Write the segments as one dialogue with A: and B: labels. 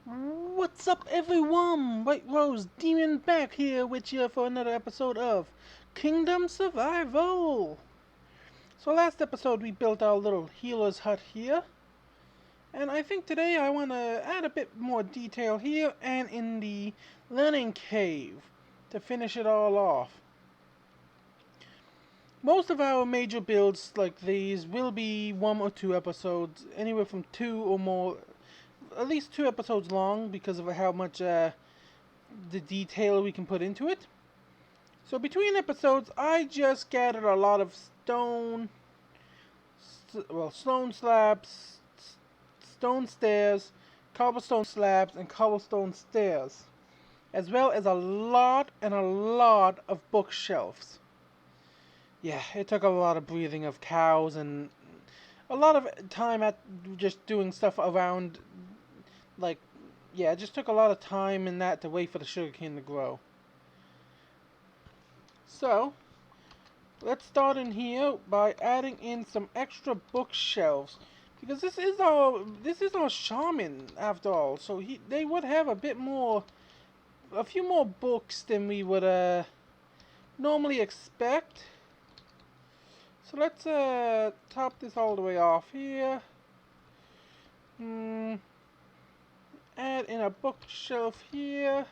A: What's up, everyone? White Rose Demon back here with you for another episode of Kingdom Survival. So last episode we built our little healer's hut here, and I think today I want to add a bit more detail here and in the learning cave to finish it all off. Most of our major builds like these will be 1 or 2 episodes, anywhere from 2 or more, at least 2 episodes long because of how much the detail we can put into it. So between episodes, I just gathered a lot of stone slabs, stone stairs, cobblestone slabs, and cobblestone stairs, as well as a lot of bookshelves. Yeah, it took a lot of breathing of cows and a lot of time at just doing stuff around, like, yeah, it just took a lot of time in that to wait for the sugarcane to grow. So, let's start in here by adding in some extra bookshelves, because this is our shaman after all. So they would have a few more books than we would normally expect. So let's top this all the way off here. Add in a bookshelf here.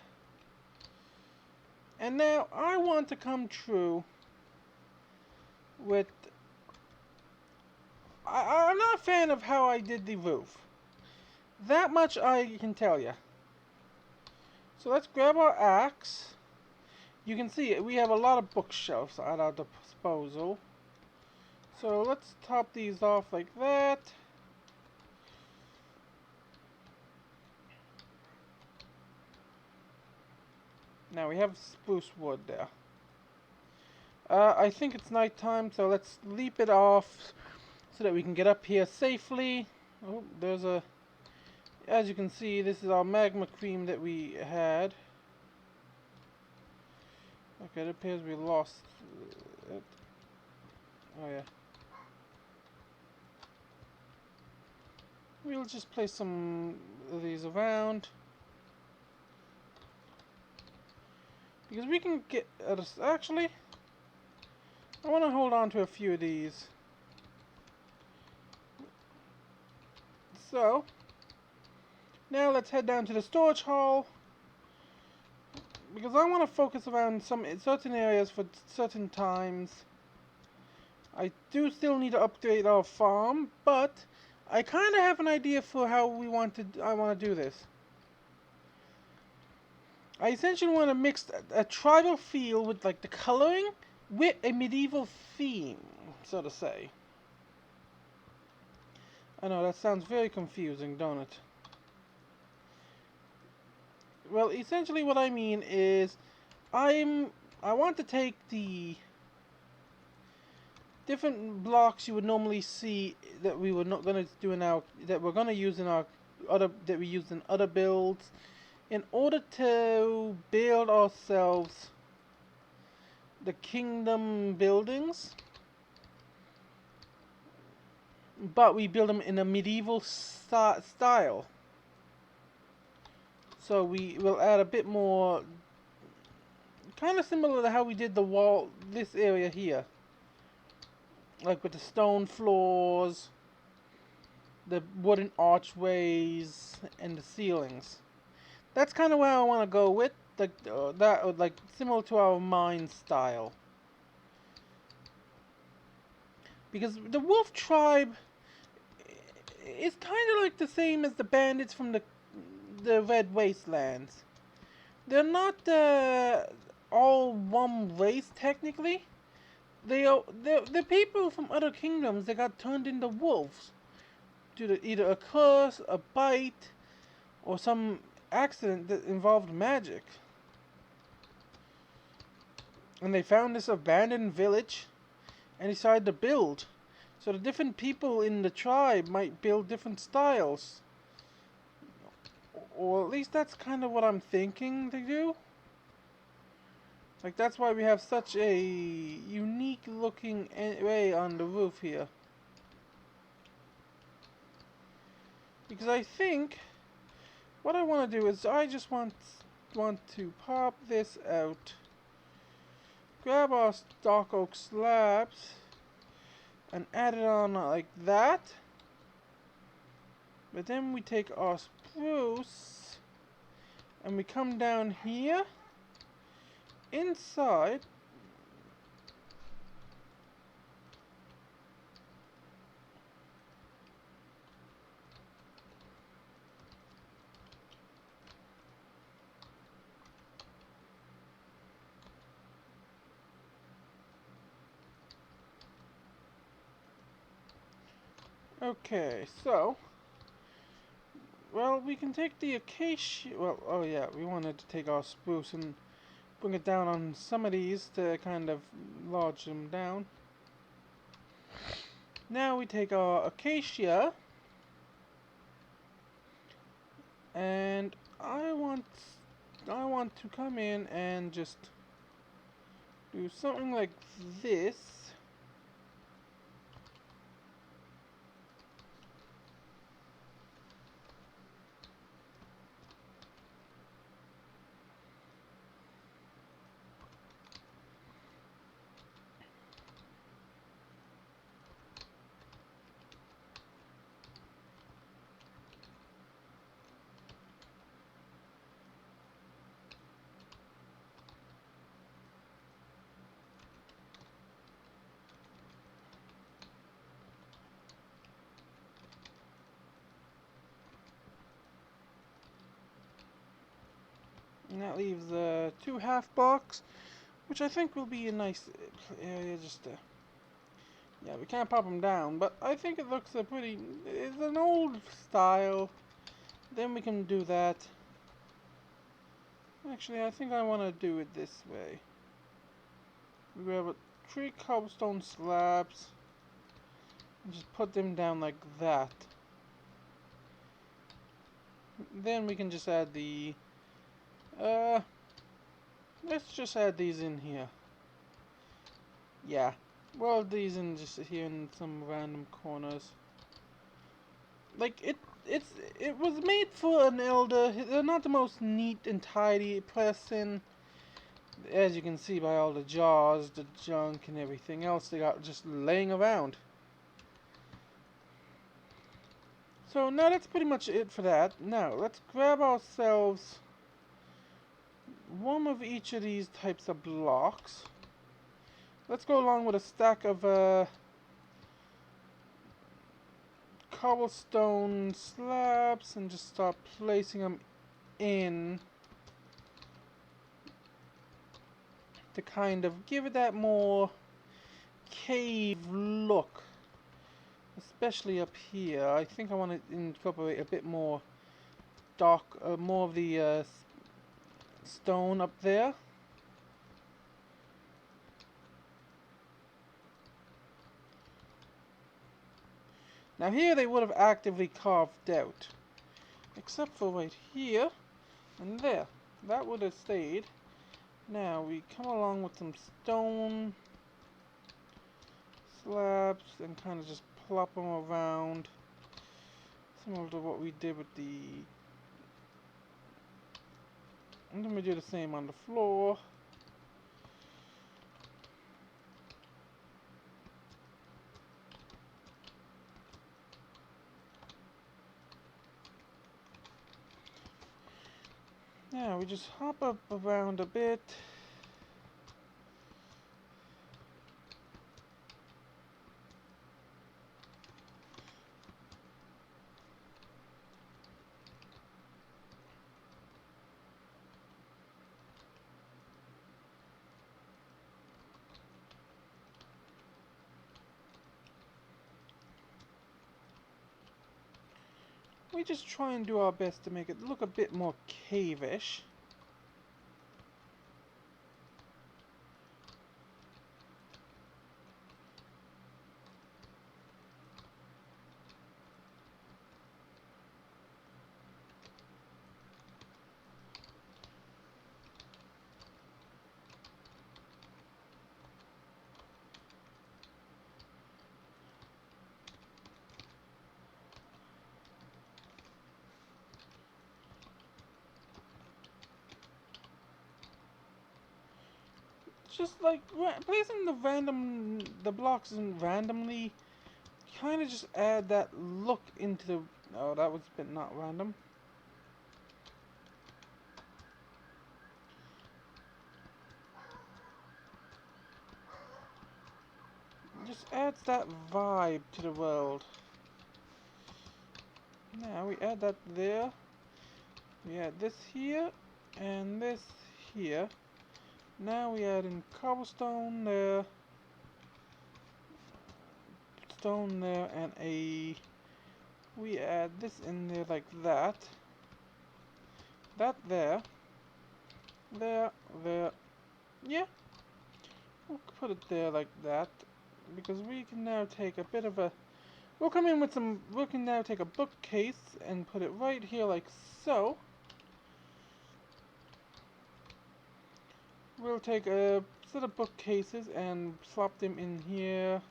A: And now I want to come true with... I'm not a fan of how I did the roof. That much I can tell you. So let's grab our axe. You can see we have a lot of bookshelves at our disposal. So let's top these off like that. Now we have spruce wood there. I think it's nighttime, so let's leap it off so that we can get up here safely. Oh, there's a... As you can see, this is our magma cream that we had. Okay, it appears we lost it. Oh yeah. We'll just place some of these around. Because we can get... actually, I want to hold on to a few of these. So, now let's head down to the storage hall. Because I want to focus around certain areas for certain times. I do still need to upgrade our farm, but I kind of have an idea for how I want to do this. I essentially want to mix a tribal feel with like the coloring with a medieval theme, so to say. I know that sounds very confusing, don't it? Well, essentially what I mean is I want to take the different blocks you would normally see that we were not going to do in our that we're going to use in our that we use in other builds in order to build ourselves the kingdom buildings, but we build them in a medieval style. So we will add a bit more, kind of similar to how we did the wall, this area here. Like with the stone floors, the wooden archways, and the ceilings. That's kind of where I want to go with, like similar to our mine style. Because the wolf tribe is kind of like the same as the bandits from the Red Wastelands. They're not all one race technically. They're people from other kingdoms that got turned into wolves due to either a curse, a bite, or some accident that involved magic. And they found this abandoned village and decided to build. So the different people in the tribe might build different styles. Or at least that's kind of what I'm thinking to do. Like, that's why we have such a unique looking way on the roof here. Because I think what I want to do is I just want to pop this out, grab our stock oak slabs, and add it on like that. But then we take our spruce and we come down here inside. Okay, so, well, we can take the acacia, well, oh yeah, we wanted to take our spruce and bring it down on some of these to kind of lodge them down. Now we take our acacia, and I want to come in and just do something like this. And that leaves 2 half blocks, which I think will be a nice area just to... Yeah, we can't pop them down, but I think it looks pretty... It's an old style. Then we can do that. Actually, I think I want to do it this way. We grab 3 cobblestone slabs and just put them down like that. Then we can just add the... let's just add these in here. Yeah. Well, these in just here in some random corners. Like, it was made for an elder. They're not the most neat and tidy person. As you can see by all the jars, the junk, and everything else they got just laying around. So now that's pretty much it for that. Now, let's grab ourselves one of each of these types of blocks. Let's go along with a stack of cobblestone slabs and just start placing them in to kind of give it that more cave look, especially up here. I think I want to incorporate a bit more dark, more of the stone up there. Now here they would have actively carved out, except for right here and there. That would have stayed. Now we come along with some stone slabs and kind of just plop them around, similar to what we did with the... And then we do the same on the floor. Now we just hop up around a bit. We just try and do our best to make it look a bit more cave-ish. just like placing the blocks in randomly kind of just add that look into the. Oh, that was a bit not random. Just adds that vibe to the world. Now we add that there. We add this here and this here. Now we add in cobblestone there, stone there, and we add this in there like that. That there, there, there. Yeah, we'll put it there like that because we can now take a bit of a. We'll come in with some. We can now take a bookcase and put it right here like so. We'll take a set of bookcases and swap them in here.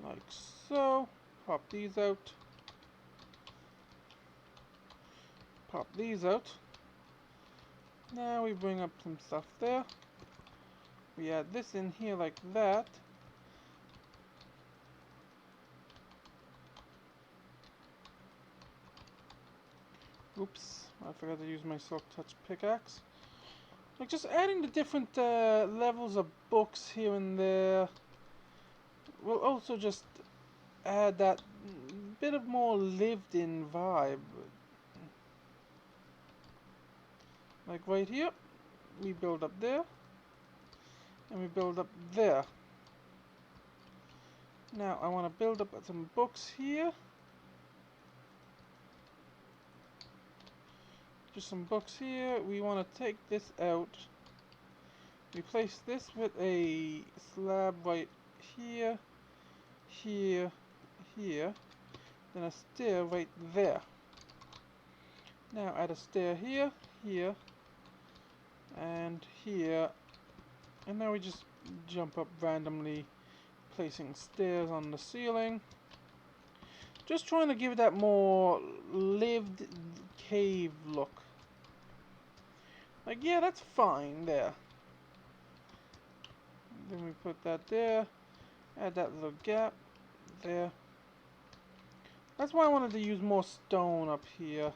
A: Like so. Pop these out. Pop these out. Now we bring up some stuff there. We add this in here like that. Oops, I forgot to use my soft touch pickaxe. Like just adding the different levels of books here and there will also just add that bit of more lived in vibe. Like right here, we build up there, and we build up there. Now I want to build up some books here. Just some books here. We want to take this out. Replace this with a slab right here, here, here. Then a stair right there. Now add a stair here, here, and here. And now we just jump up randomly, placing stairs on the ceiling. Just trying to give it that more lived cave look. Like, yeah, that's fine there. Then we put that there. Add that little gap there. That's why I wanted to use more stone up here,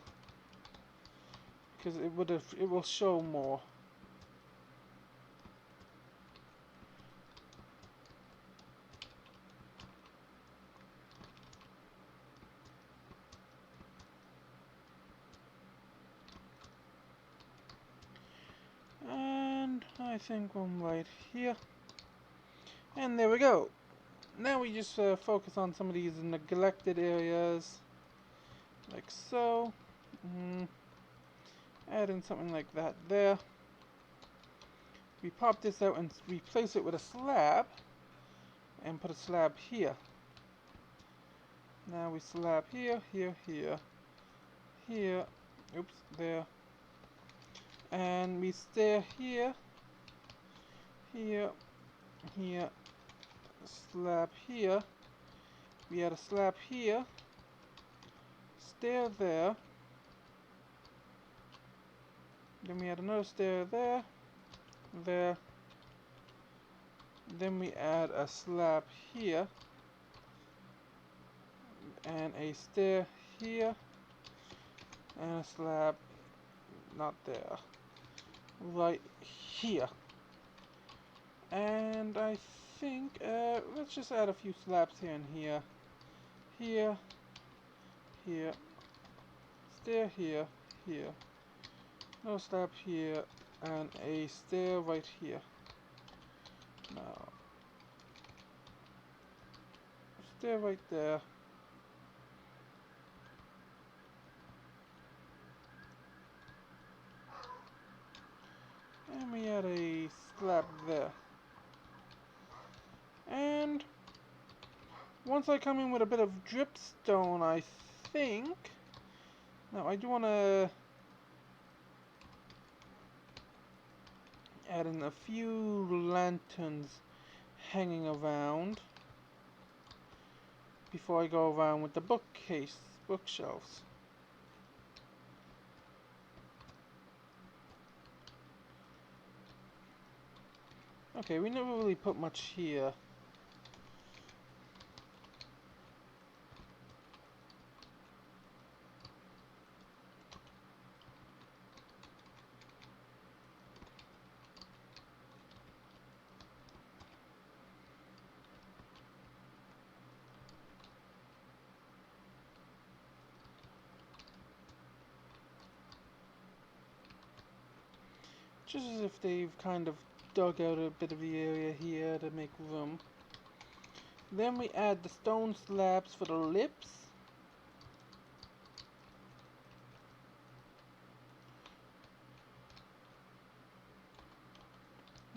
A: because it will show more. And I think one right here. And there we go. Now we just focus on some of these neglected areas, like so. Add in something like that there. We pop this out and replace it with a slab, and put a slab here. Now we slab here, here, here, here. Oops, there. And we stair here, here, here, slab here. We add a slab here, stair there. Then we add another stair there, there. Then we add a slab here, and a stair here, and a slab, not there, right here. And I think, let's just add a few slabs here and here. Here, here, stair here, here. No slab here, and a stair right here. Now, stair right there. And we add a slab there. And once I come in with a bit of dripstone, I think. Now I do want to add in a few lanterns hanging around. before I go around with the bookshelves. Okay, we never really put much here. Just as if they've kind of dug out a bit of the area here to make room. Then we add the stone slabs for the lips.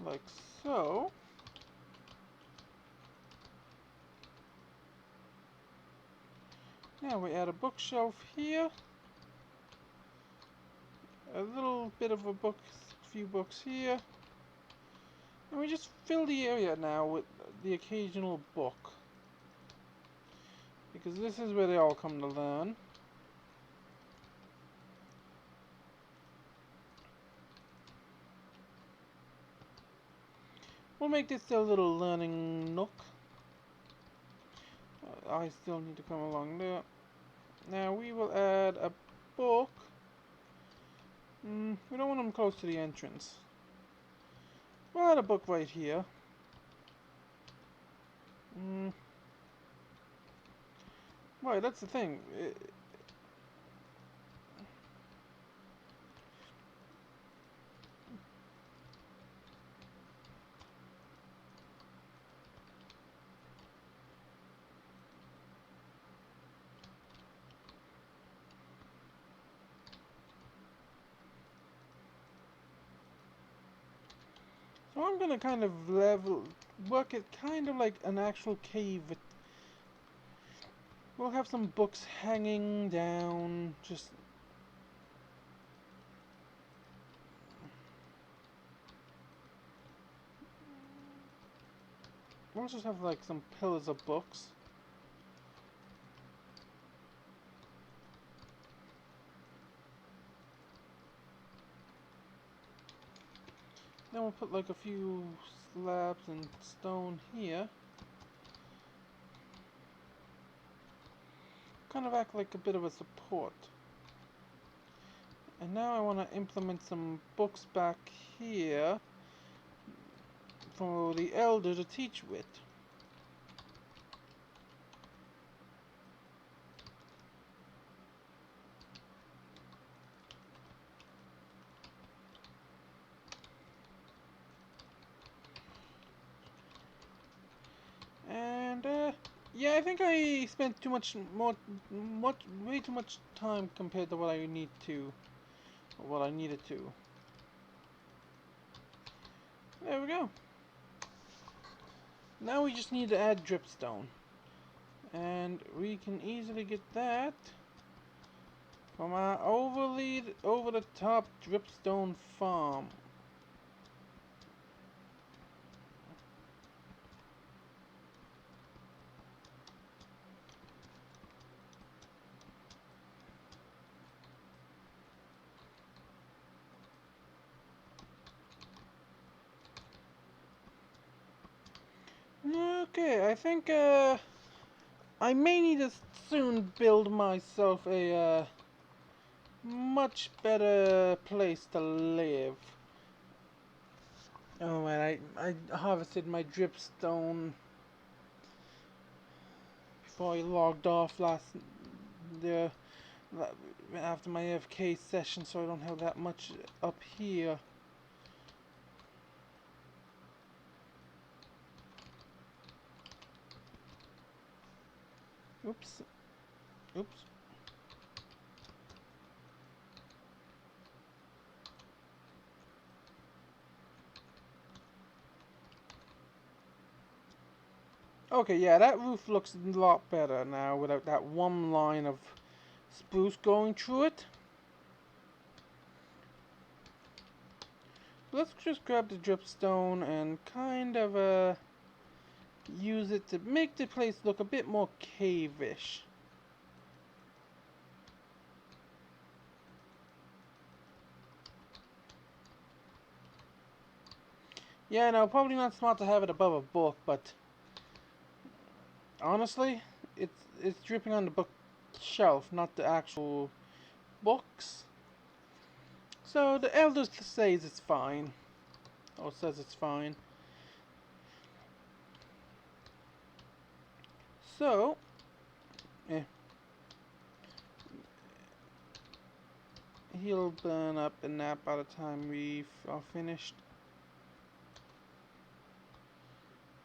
A: Like so. Now we add a bookshelf here. A little bit of a few books here. And we just fill the area now with the occasional book. Because this is where they all come to learn. We'll make this a little learning nook. I still need to come along there. Now we will add a book. We don't want them close to the entrance. We'll add a book right here. Right, that's the thing. So I'm gonna kind of work it kind of like an actual cave. We'll have some books hanging down, just... We'll just have like some pillars of books. Then we'll put like a few slabs and stone here. Kind of act like a bit of a support. And now I want to implement some books back here for the elder to teach with. And yeah, I think I spent way too much time compared to what I needed to. There we go. Now we just need to add dripstone. And we can easily get that from our over-the-top dripstone farm. Okay, I think I may need to soon build myself a much better place to live. Oh man, I harvested my dripstone before I logged off after my AFK session, so I don't have that much up here. Oops. Oops. Okay, yeah, that roof looks a lot better now without that one line of spruce going through it. Let's just grab the dripstone and kind of use it to make the place look a bit more cave-ish. Yeah, no, probably not smart to have it above a book, but honestly, it's dripping on the bookshelf, not the actual books. So the elder says it's fine, or says it's fine. So, eh, he'll burn up a nap by the time we are finished.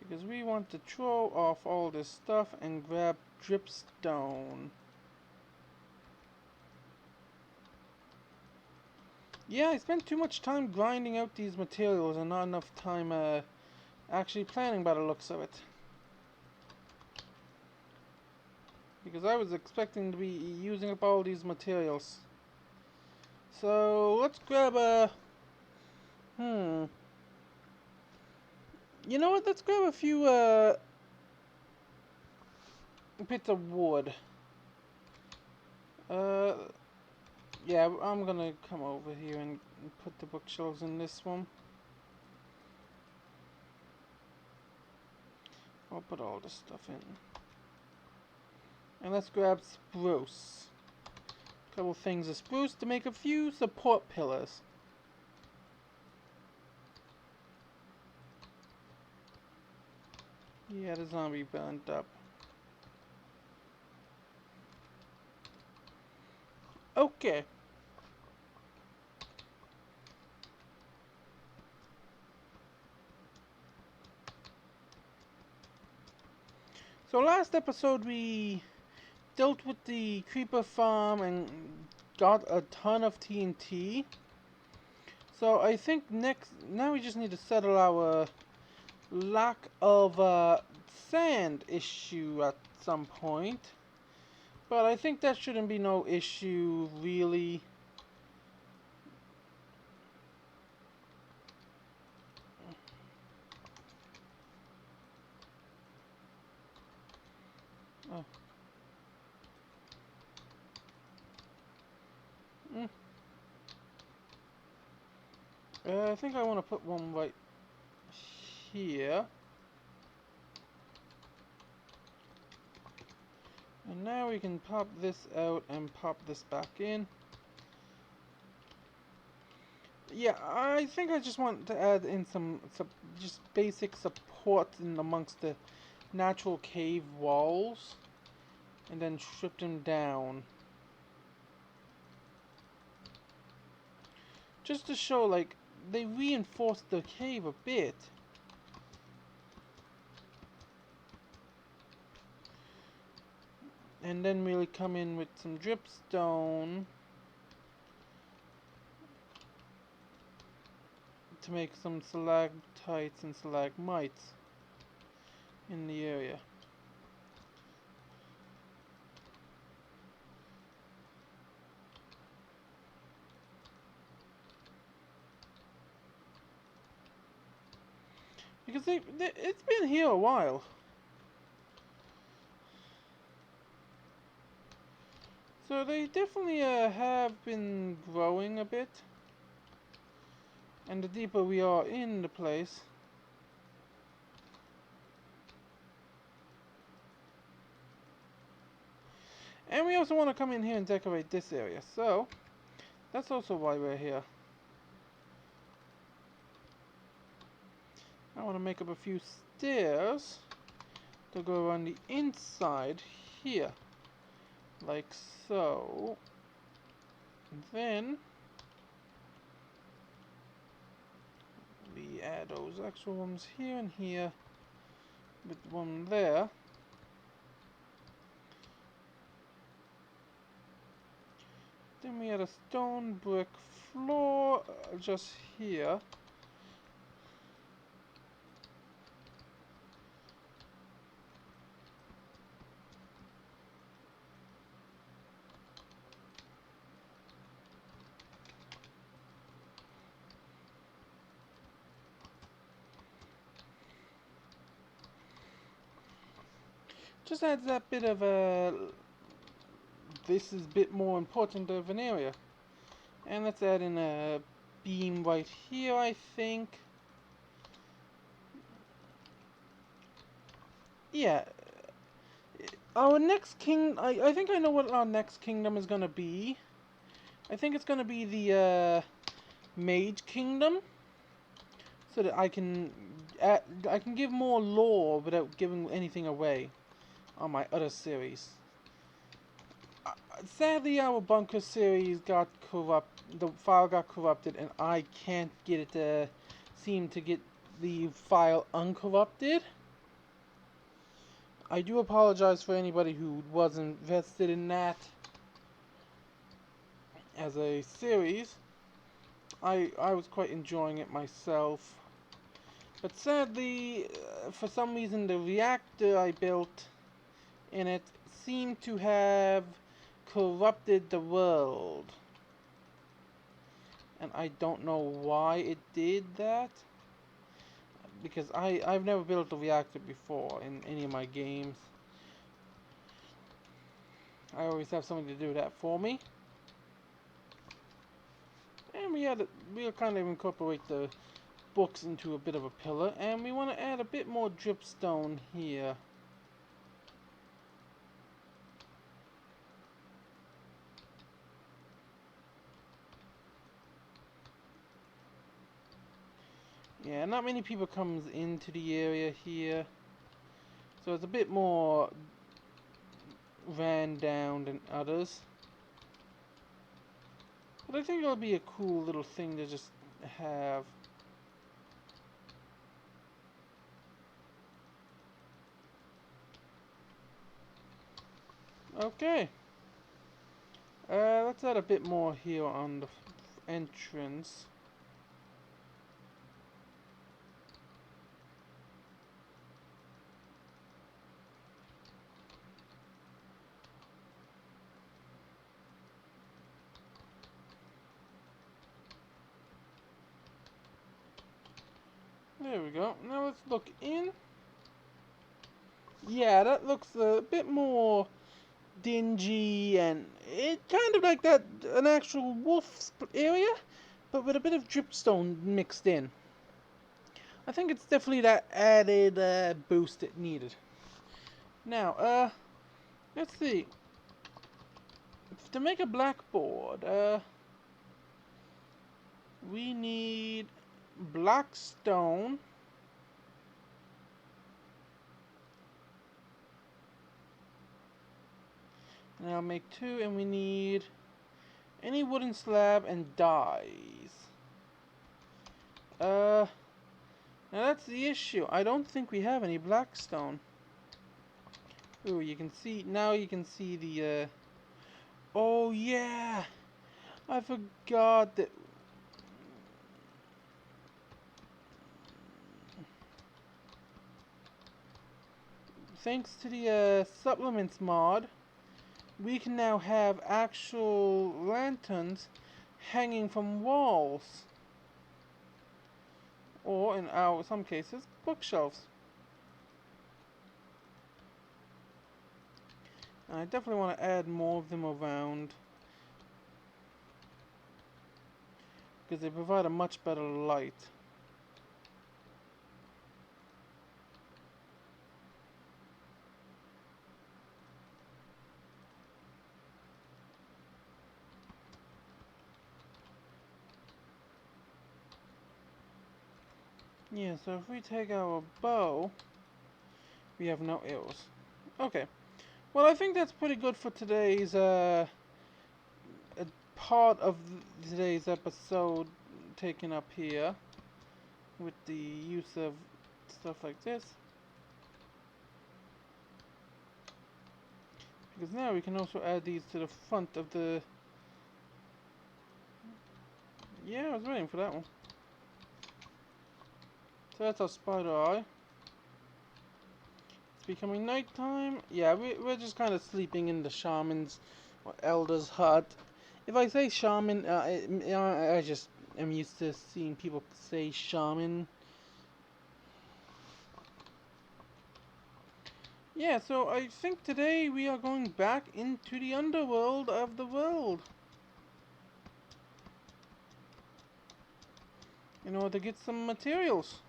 A: Because we want to throw off all this stuff and grab dripstone. Yeah, I spent too much time grinding out these materials and not enough time actually planning by the looks of it. Because I was expecting to be using up all these materials. So let's grab a... You know what, let's grab a few bits of wood. Yeah, I'm gonna come over here and put the bookshelves in this one. I'll put all this stuff in. And let's grab spruce. A couple things of spruce to make a few support pillars. Yeah, the zombie burnt up. Okay. So last episode we dealt with the creeper farm and got a ton of TNT. So I think now we just need to settle our lack of sand issue at some point. But I think that shouldn't be no issue really. Oh. I think I want to put one right here. And now we can pop this out and pop this back in. Yeah, I think I just want to add in some just basic support in amongst the natural cave walls. And then strip them down. Just to show, like, they reinforced the cave a bit. And then we'll come in with some dripstone to make some stalactites and stalagmites in the area. Because it's been here a while. So they definitely have been growing a bit. And the deeper we are in the place, and we also want to come in here and decorate this area, so that's also why we're here. I want to make up a few stairs to go around the inside here, like so. And then we add those extra ones here and here with one there. Then we add a stone brick floor just here. Just adds that bit of a, this is a bit more important of an area. And let's add in a beam right here, I think. Yeah. Our next king, I think I know what our next kingdom is gonna be. I think it's gonna be the Mage Kingdom, so that I can give more lore without giving anything away on my other series. Sadly, our bunker series got the file got corrupted, and I can't get it to seem to get the file uncorrupted. I do apologize for anybody who was invested in that as a series. I was quite enjoying it myself. But sadly, for some reason, the reactor I built in it seemed to have corrupted the world. And I don't know why it did that. Because I've never built a reactor before in any of my games. I always have something to do that for me. And we'll kind of incorporate the books into a bit of a pillar. And we want to add a bit more dripstone here. Yeah, not many people comes into the area here. So it's a bit more ran down than others. But I think it'll be a cool little thing to just have. Okay. Let's add a bit more here on the entrance. There we go. Now let's look in. Yeah, that looks a bit more dingy, and it kind of like that, an actual wolf area, but with a bit of dripstone mixed in. I think it's definitely that added boost it needed. Now, let's see. To make a blackboard, we need black stone. And I'll make 2, and we need any wooden slab and dies. Now that's the issue. I don't think we have any blackstone. Ooh, you can see, now you can see the, oh yeah! I forgot that. Thanks to the supplements mod, we can now have actual lanterns hanging from walls. Or in some cases, bookshelves. And I definitely want to add more of them around, because they provide a much better light. Yeah, so if we take our bow, we have no arrows. Okay. Well, I think that's pretty good for today's part of today's episode taken up here with the use of stuff like this. Because now we can also add these to the front of the... Yeah, I was waiting for that one. So that's our spider eye. It's becoming nighttime. Yeah, we're just kind of sleeping in the shaman's or elder's hut. If I say shaman, I just am used to seeing people say shaman. Yeah, so I think today we are going back into the underworld of the world in order to get some materials.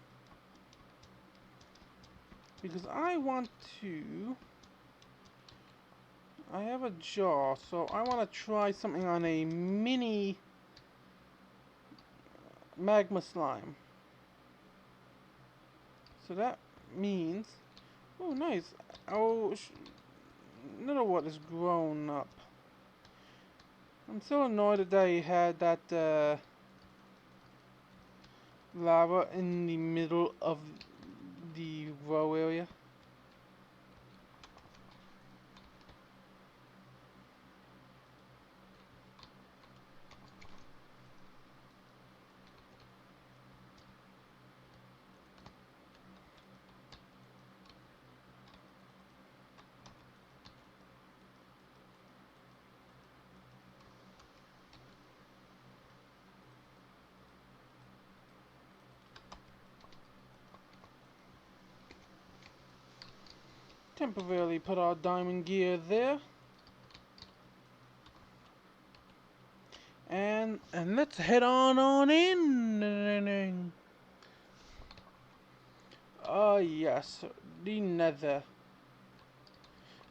A: Because I want to... I have a jar, so I want to try something on a mini magma slime. So that means... Oh, nice. Oh, another what is grown up. I'm so annoyed that they had that lava in the middle of the row area. Temporarily put our diamond gear there. And let's head on in. Oh yes, the Nether.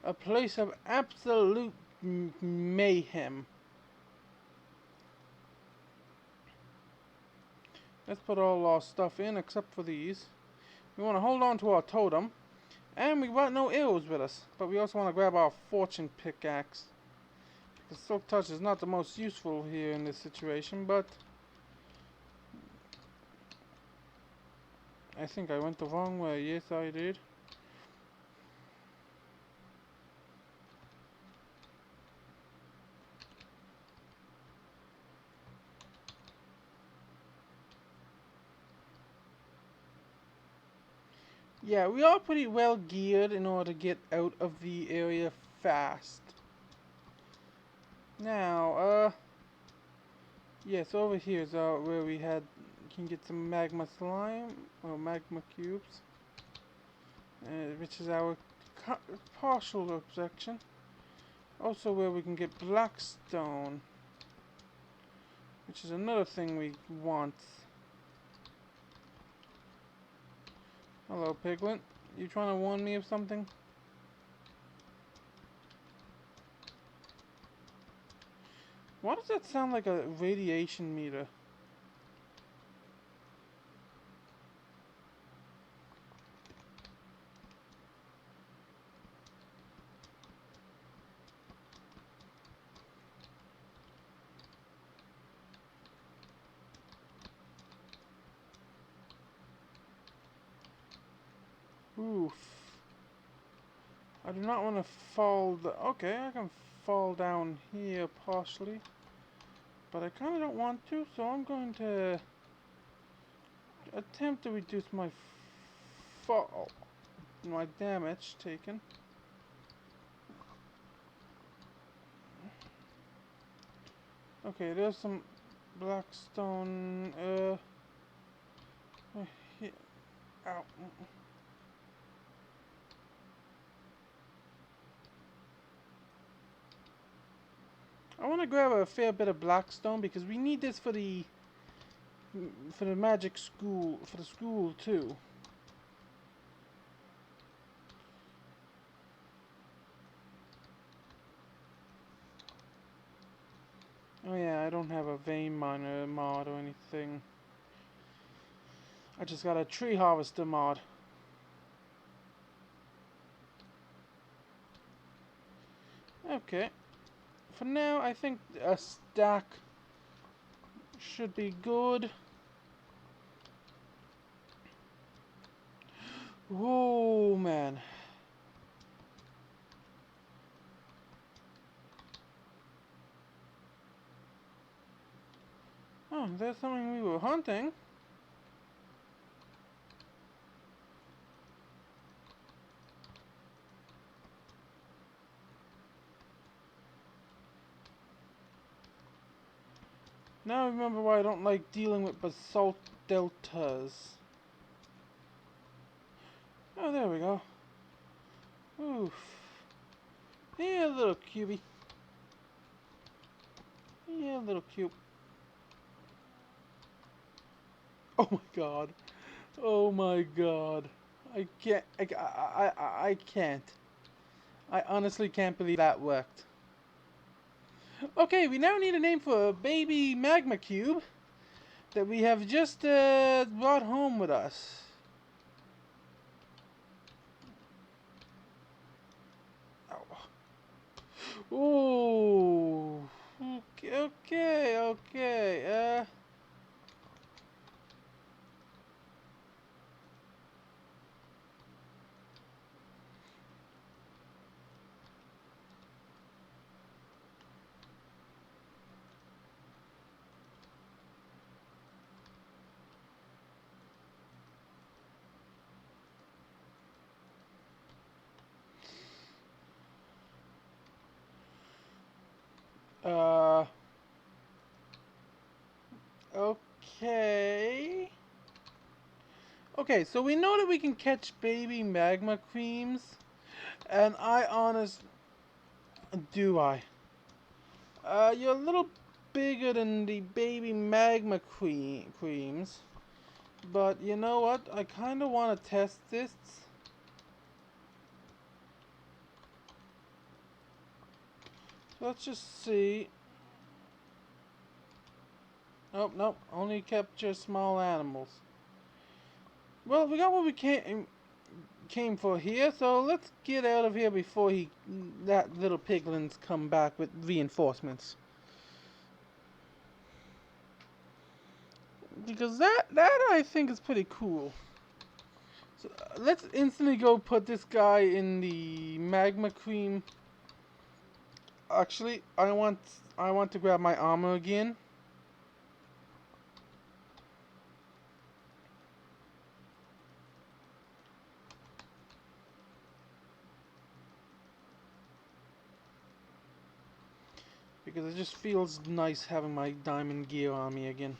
A: A place of absolute mayhem. Let's put all our stuff in except for these. We want to hold on to our totem. And we got no arrows with us. But we also want to grab our fortune pickaxe. The silk touch is not the most useful here in this situation, but... I think I went the wrong way. Yes, I did. Yeah, we are pretty well geared in order to get out of the area fast. Now, yes, over here is where we can get some magma slime, or magma cubes, which is our partial objection. Also where we can get blackstone, which is another thing we want. Hello, Piglet. You trying to warn me of something? Why does that sound like a radiation meter? Oof. I do not want to fall... Okay, I can fall down here partially. But I kind of don't want to, so I'm going to attempt to reduce my fall, my damage taken. Okay, there's some blackstone. Here. Ow. I want to grab a fair bit of blackstone because we need this for the magic school, for the school too. Oh yeah, I don't have a vein miner mod or anything. I just got a tree harvester mod. Okay. For now, I think a stack should be good. Whoa, man. Oh, there's something we were hunting. Now I remember why I don't like dealing with basalt deltas. Oh, there we go. Ooh, Oof. Yeah, little cubey. Yeah, little cube. Oh my god. Oh my god. I can't. I can't. I honestly can't believe that worked. Okay, we now need a name for a baby magma cube that we have just brought home with us. Oh. Okay, okay, okay. Uh, okay. Okay, so we know that we can catch baby magma creams, and do I? You're a little bigger than the baby magma creams, but you know what? I kind of want to test this. So let's just see. Oh, nope, only capture small animals. Well, we got what we came for here, so let's get out of here before that little piglins come back with reinforcements. Because that I think is pretty cool. So let's instantly go put this guy in the magma cream. Actually, I want to grab my armor again. Because it just feels nice having my diamond gear on me again.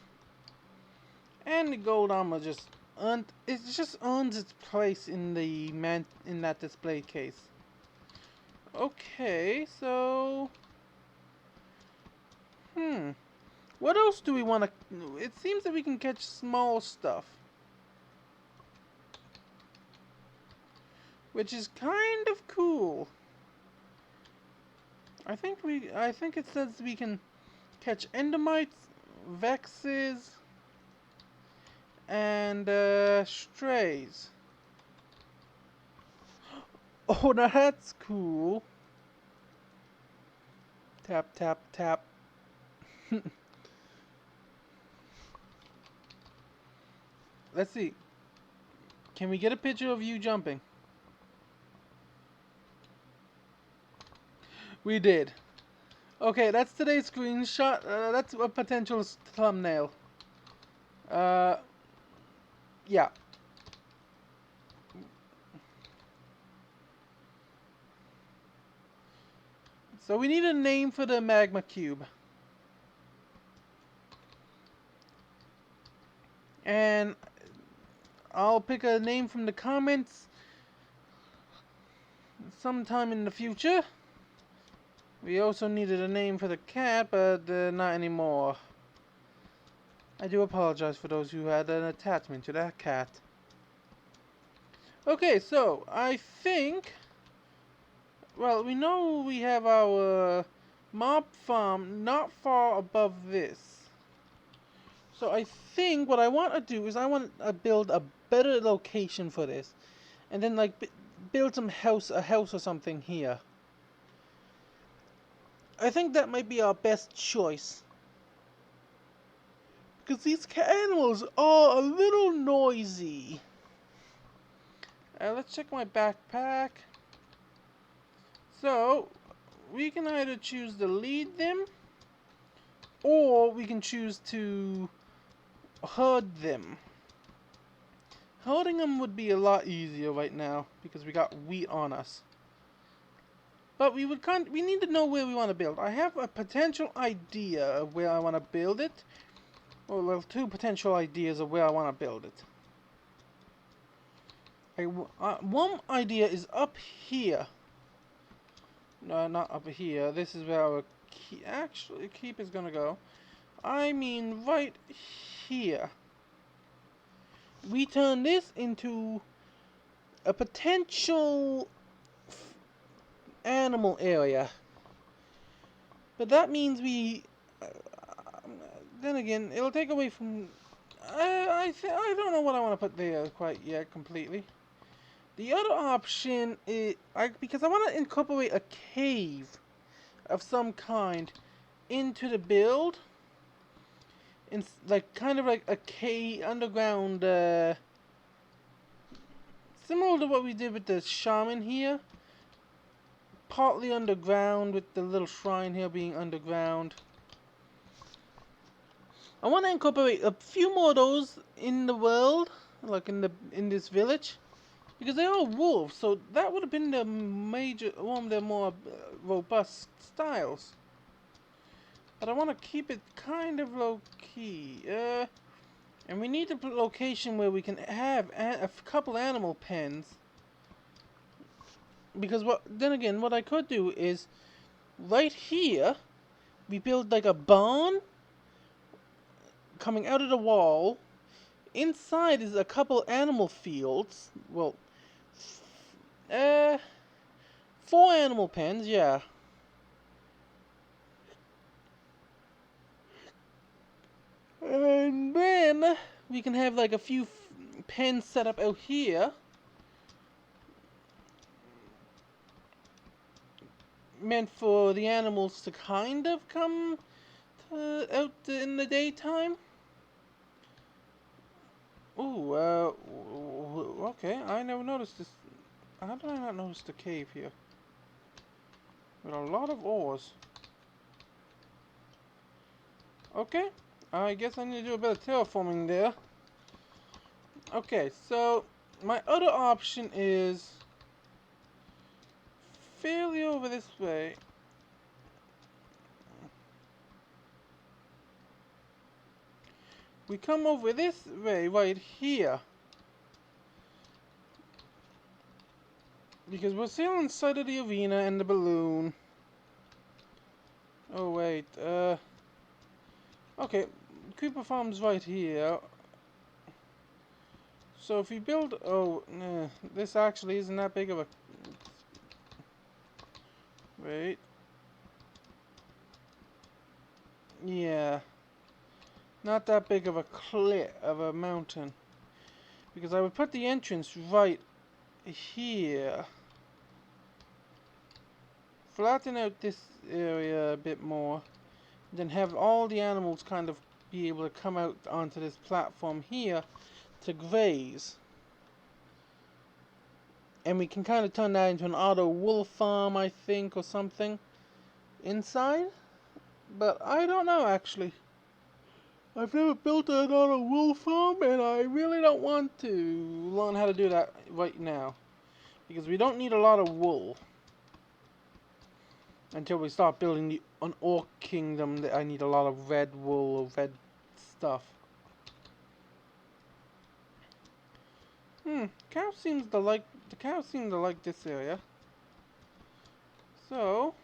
A: And the gold armor it just earns its place in in that display case. Okay, so what else do we want to? It seems that we can catch small stuff, which is kind of cool. I think it says we can catch endermites, vexes, and strays. Oh, now that's cool. Tap, tap, tap. Let's see. Can we get a picture of you jumping? We did. Okay, that's today's screenshot. That's a potential thumbnail. Uh, yeah. So we need a name for the magma cube. And I'll pick a name from the comments sometime in the future. We also needed a name for the cat, but not anymore. I do apologize for those who had an attachment to that cat. Okay, so I think... Well, we know we have our mob farm not far above this. So I think what I want to do is I want to build a better location for this. And then like build a house or something here. I think that might be our best choice. Because these animals are a little noisy. Let's check my backpack. So, we can either choose to lead them, or we can choose to herd them. Herding them would be a lot easier right now, because we got wheat on us. But we need to know where we want to build. I have a potential idea of where I want to build it. Well, two potential ideas of where I want to build it. One idea is up here. not up here. This is where our keep is gonna go. I mean, right here. We turn this into a potential animal area. But that means we... then again, it'll take away from... I don't know what I want to put there quite yet completely. The other option is... because I want to incorporate a cave of some kind into the build. In, like, kind of like a cave, underground... similar to what we did with the shaman here. Partly underground, with the little shrine here being underground. I want to incorporate a few more of those in the world, like in this village, because they are wolves. So that would have been the one of the more robust styles. But I want to keep it kind of low key. And we need a location where we can have a couple animal pens. Because then again, what I could do is right here we build like a barn coming out of the wall. Inside is a couple animal fields. Well, 4 animal pens, yeah. And then we can have like a few pens set up out here. Meant for the animals to kind of come out in the daytime. Ooh, okay, I never noticed this. How did I not notice the cave here? With a lot of ores. Okay, I guess I need to do a bit of terraforming there. Okay, so my other option is fairly over this way. We come over this way right here. Because we're still inside of the arena and the balloon. Oh wait, okay, Creeper Farm's right here. So if we build, this actually isn't that big of a, wait. Yeah. Not that big of a cliff, of a mountain. Because I would put the entrance right here. Flatten out this area a bit more. Then have all the animals kind of be able to come out onto this platform here to graze. And we can kind of turn that into an auto wool farm, I think, or something. Inside? But I don't know, actually. I've never built an auto wool farm, and I really don't want to learn how to do that right now. Because we don't need a lot of wool. Until we start building an orc kingdom, that I need a lot of red wool or red stuff. The cows seem to like this area. So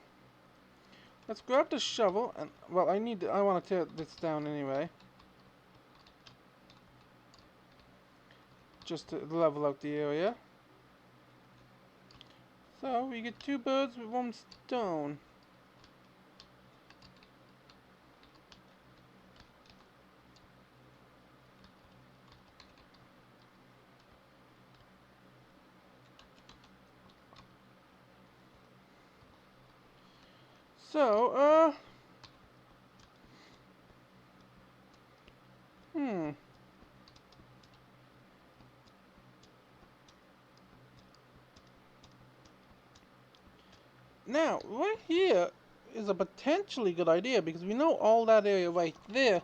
A: let's grab the shovel and I want to tear this down anyway. Just to level out the area. So we get 2 birds with 1 stone. So, Now, right here is a potentially good idea because we know all that area right there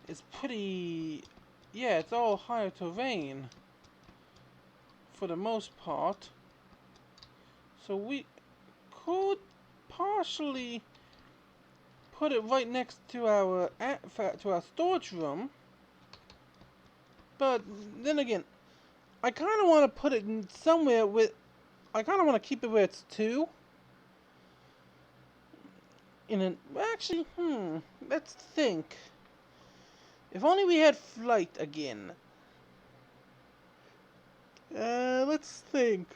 A: is pretty... yeah, it's all higher terrain for the most part. So we could partially put it right next to our storage room. But then again, I kind of want to put it in somewhere with... I kind of want to keep it where it's 2. in an actually, let's think. If only we had flight again. Let's think.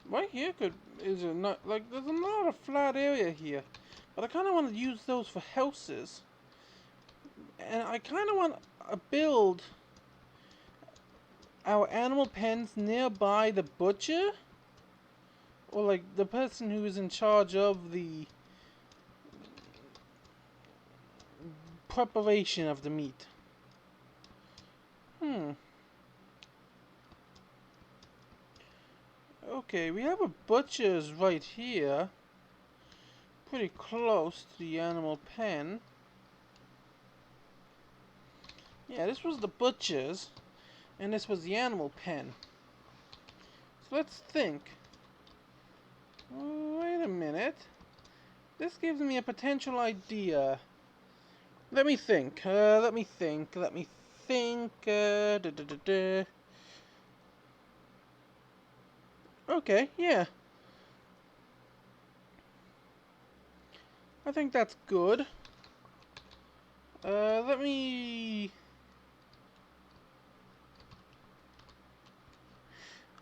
A: Right here is a not like there's a lot of flat area here, but I kind of want to use those for houses, and I kind of want to build our animal pens nearby the butcher, or like the person who is in charge of the preparation of the meat. Okay, we have a butcher's right here, pretty close to the animal pen. Yeah, this was the butcher's, and this was the animal pen. So let's think. Wait a minute. This gives me a potential idea. Let me think. Let me think. Let me think. Okay, yeah. I think that's good. Let me...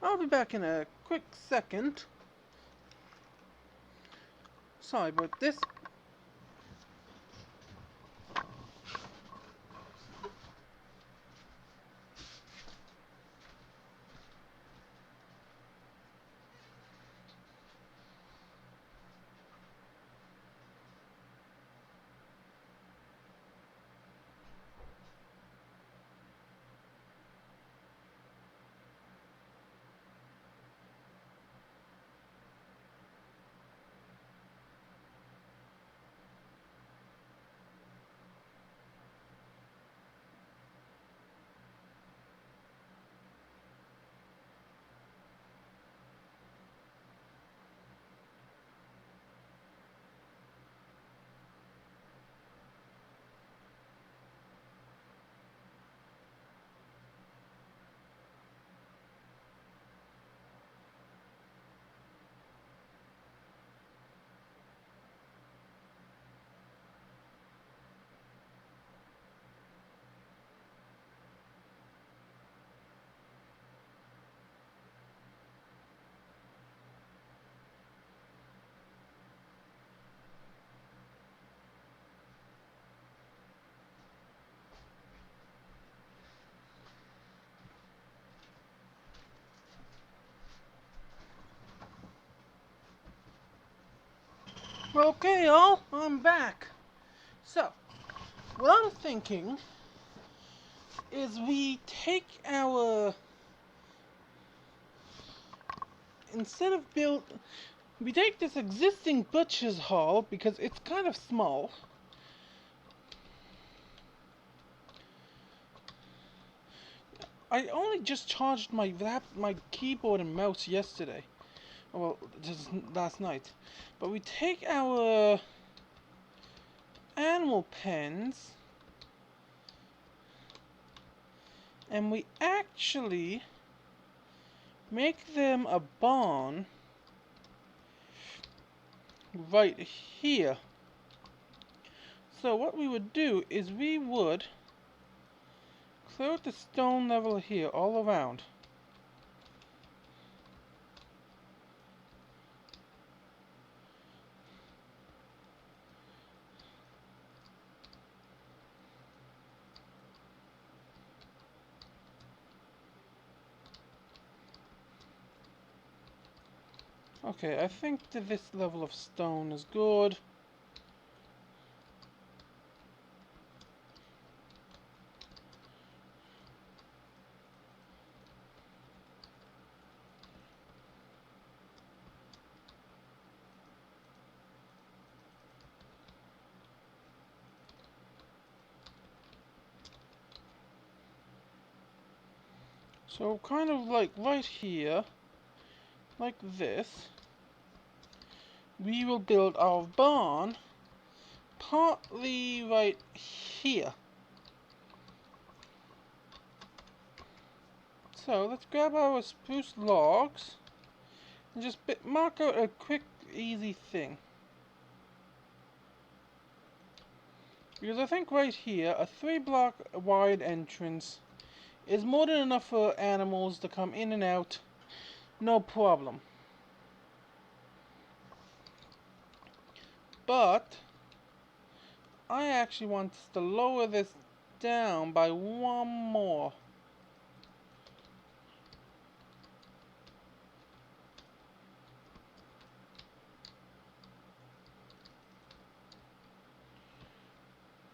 A: I'll be back in a quick second. Sorry about this. Okay, y'all, I'm back. So, what I'm thinking is we take our... Instead of build... We take this existing butcher's hall, because it's kind of small. I only just charged my keyboard and mouse yesterday. Well, just last night. But we take our animal pens and we actually make them a barn right here. So what we would do is we would clear out the stone level here all around. Okay, I think that this level of stone is good. So kind of like right here, like this, we will build our barn partly right here. So let's grab our spruce logs and just mark out a quick, easy thing. Because I think right here, a 3-block wide entrance is more than enough for animals to come in and out, no problem. But I actually want to lower this down by one more.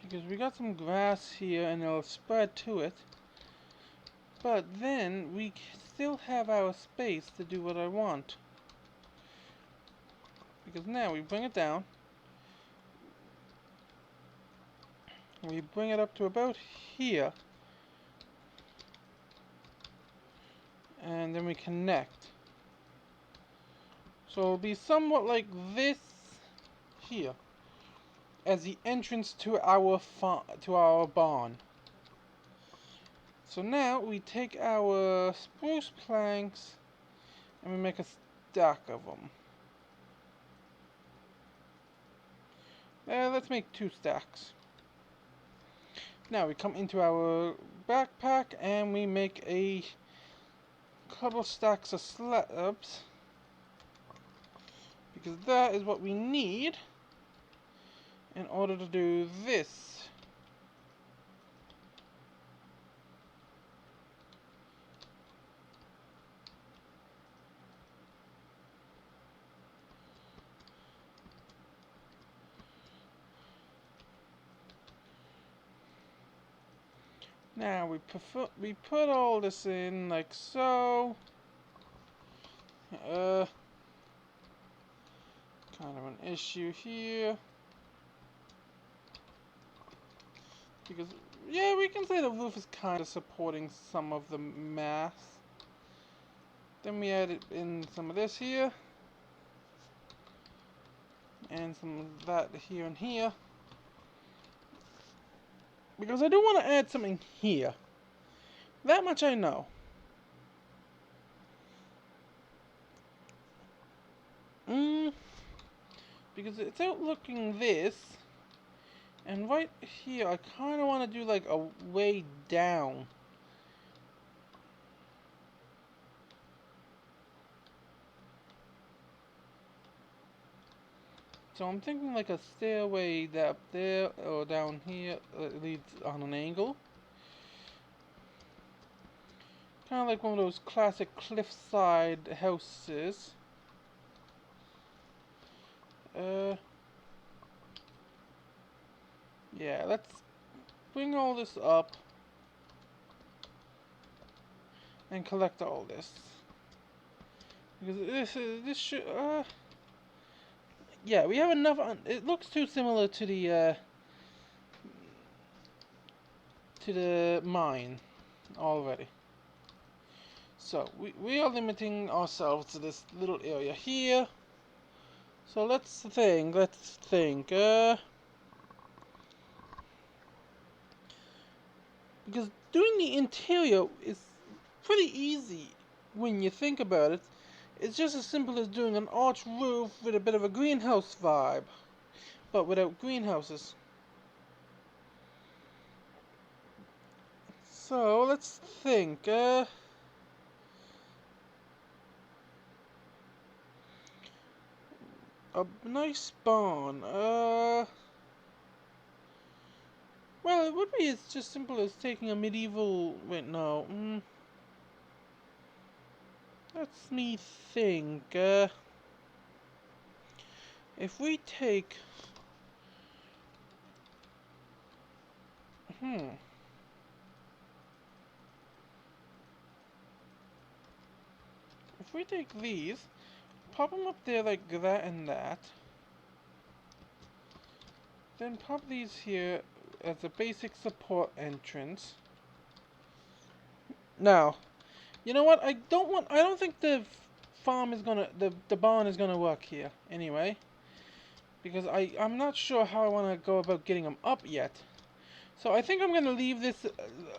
A: Because we got some grass here and it'll spread to it. But then we still have our space to do what I want. Because now we bring it down. We bring it up to about here. And then we connect. So it'll be somewhat like this here as the entrance to our barn. So now we take our spruce planks and we make a stack of them. Let's make 2 stacks. Now we come into our backpack and we make a couple stacks of slabs, because that is what we need in order to do this. Now we put all this in like so. Kind of an issue here. Because, yeah, we can say the roof is kind of supporting some of the mass. Then we added in some of this here. And some of that here and here. Because I do want to add something here. That much I know. Because it's out looking this. And right here, I kind of want to do like a way down. So I'm thinking like a stairway that up there or down here leads on an angle. Kind of like one of those classic cliffside houses. Yeah, let's bring all this up and collect all this. Because this should, yeah, we have enough. It looks too similar to the mine already. So we are limiting ourselves to this little area here. So let's think. Because doing the interior is pretty easy when you think about it. It's just as simple as doing an arch roof with a bit of a greenhouse vibe, but without greenhouses. So let's think. A nice barn. Well, it would be as just simple as taking a medieval. Wait, no. Let's me think. If we take. If we take these, pop them up there like that and that. Then pop these here as a basic support entrance. Now, you know what? I don't think the farm is gonna, the barn is gonna work here anyway. because I'm not sure how I want to go about getting them up yet. So I think I'm going to leave this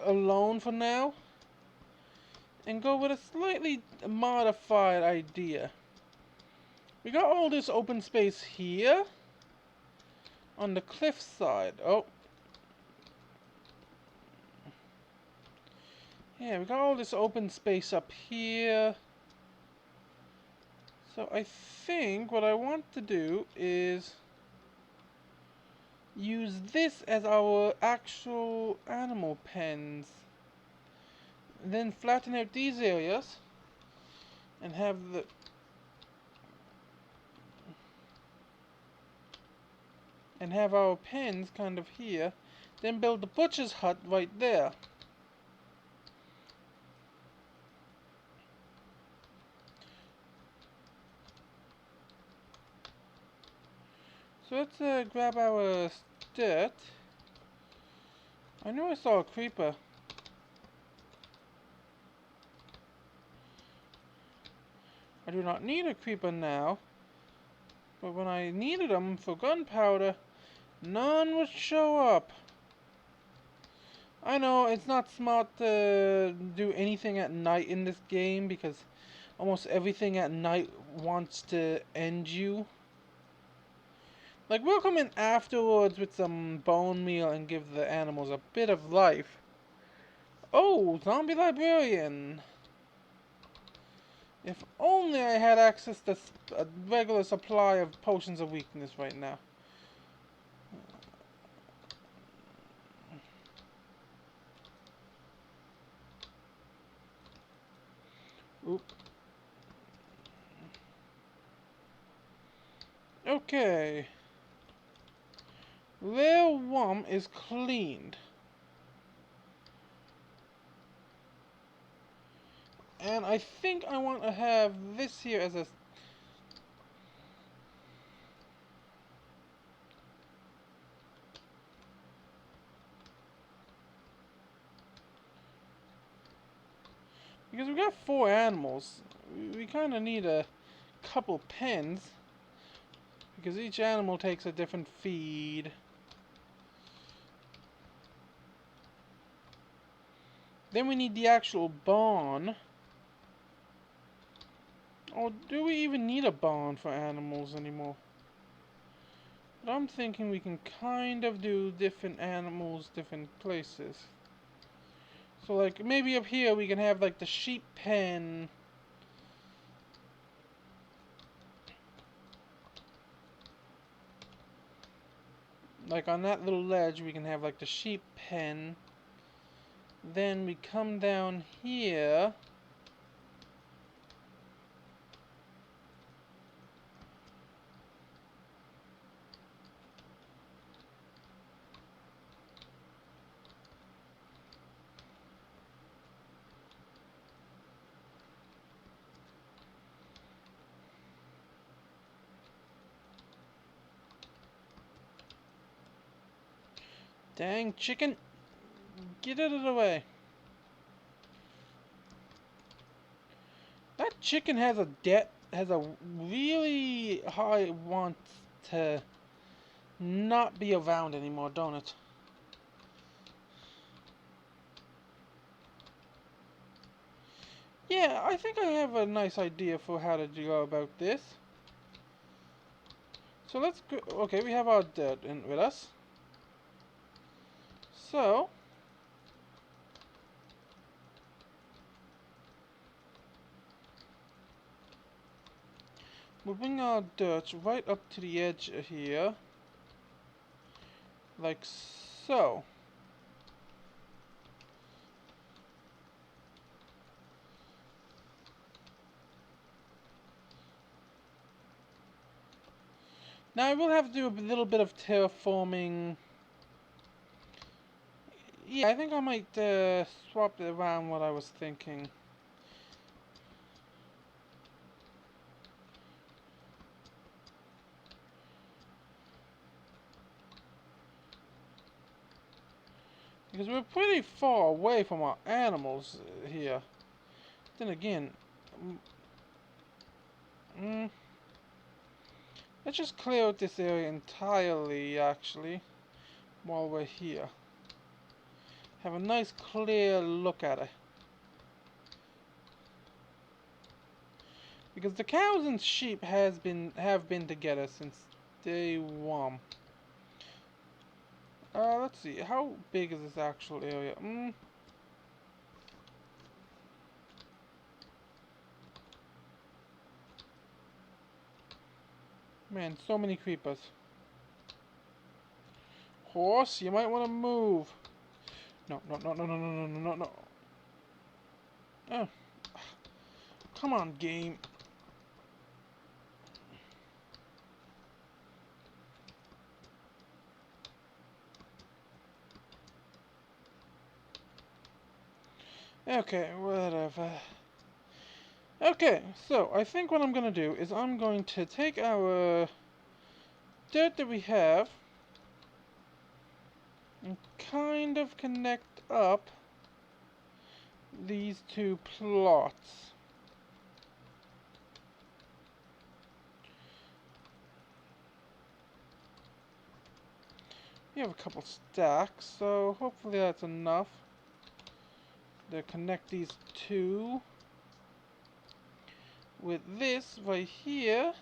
A: alone for now and go with a slightly modified idea. We got all this open space here on the cliff side. Oh. Yeah, we got all this open space up here. So I think what I want to do is use this as our actual animal pens. And then flatten out these areas and have our pens kind of here. Then build the butcher's hut right there. So let's grab our dirt. I know I saw a creeper. I do not need a creeper now, but when I needed them for gunpowder, none would show up. I know it's not smart to do anything at night in this game because almost everything at night wants to end you. Like, we'll come in afterwards with some bone meal and give the animals a bit of life. Oh, zombie librarian. If only I had access to a regular supply of potions of weakness right now. Oop. Okay. Layer 1 is cleaned. And I think I want to have this here as a... Because we got 4 animals, we kind of need a couple pens. Because each animal takes a different feed. Then we need the actual barn. Or do we even need a barn for animals anymore? But I'm thinking we can kind of do different animals, different places. So like maybe up here we can have like the sheep pen. Like on that little ledge we can have like the sheep pen. Then we come down here. Dang chicken, get out of the way. That chicken has a really high want to not be around anymore, don't it? Yeah, I think I have a nice idea for how to go about this. So let's go. Okay, we have our dirt with us. So we'll bring our dirt right up to the edge here, like so. Now I will have to do a little bit of terraforming. Yeah, I think I might swap around what I was thinking. Because we're pretty far away from our animals here. Then again, Let's just clear out this area entirely, actually, while we're here. Have a nice clear look at it. Because the cows and sheep have been together since day one. Let's see, how big is this actual area? Man, so many creepers. Horse, you might want to move. No, no, no, no, no, no, no, no, no. Oh, come on, game. Okay, whatever. Okay, so I think what I'm gonna do is I'm going to take our dirt that we have and kind of connect up these two plots. We have a couple stacks, so hopefully that's enough to connect these two with this right here.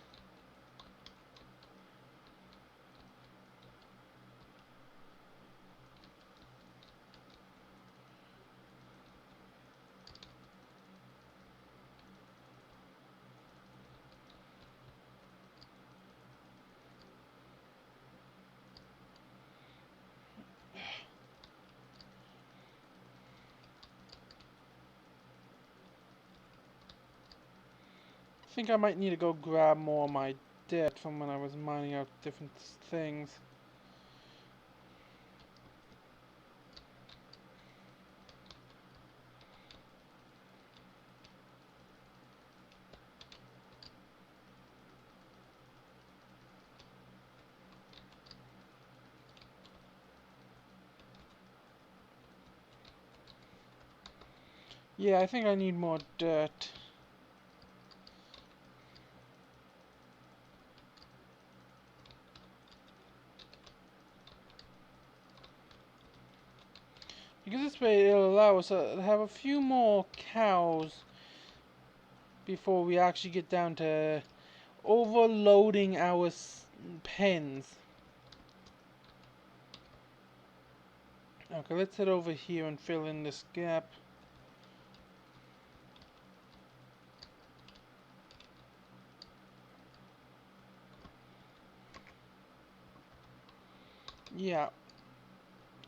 A: I think I might need to go grab more of my dirt from when I was mining out different things. Yeah, I think I need more dirt. Because this way it'll allow us to have a few more cows before we actually get down to overloading our pens. Okay, let's head over here and fill in this gap. Yeah.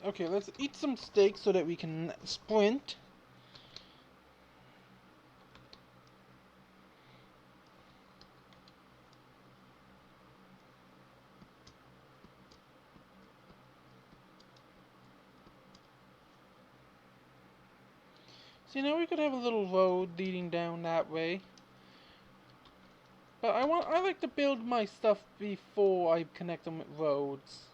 A: Okay, let's eat some steak so that we can sprint. So, we could have a little road leading down that way. But I like to build my stuff before I connect them with roads.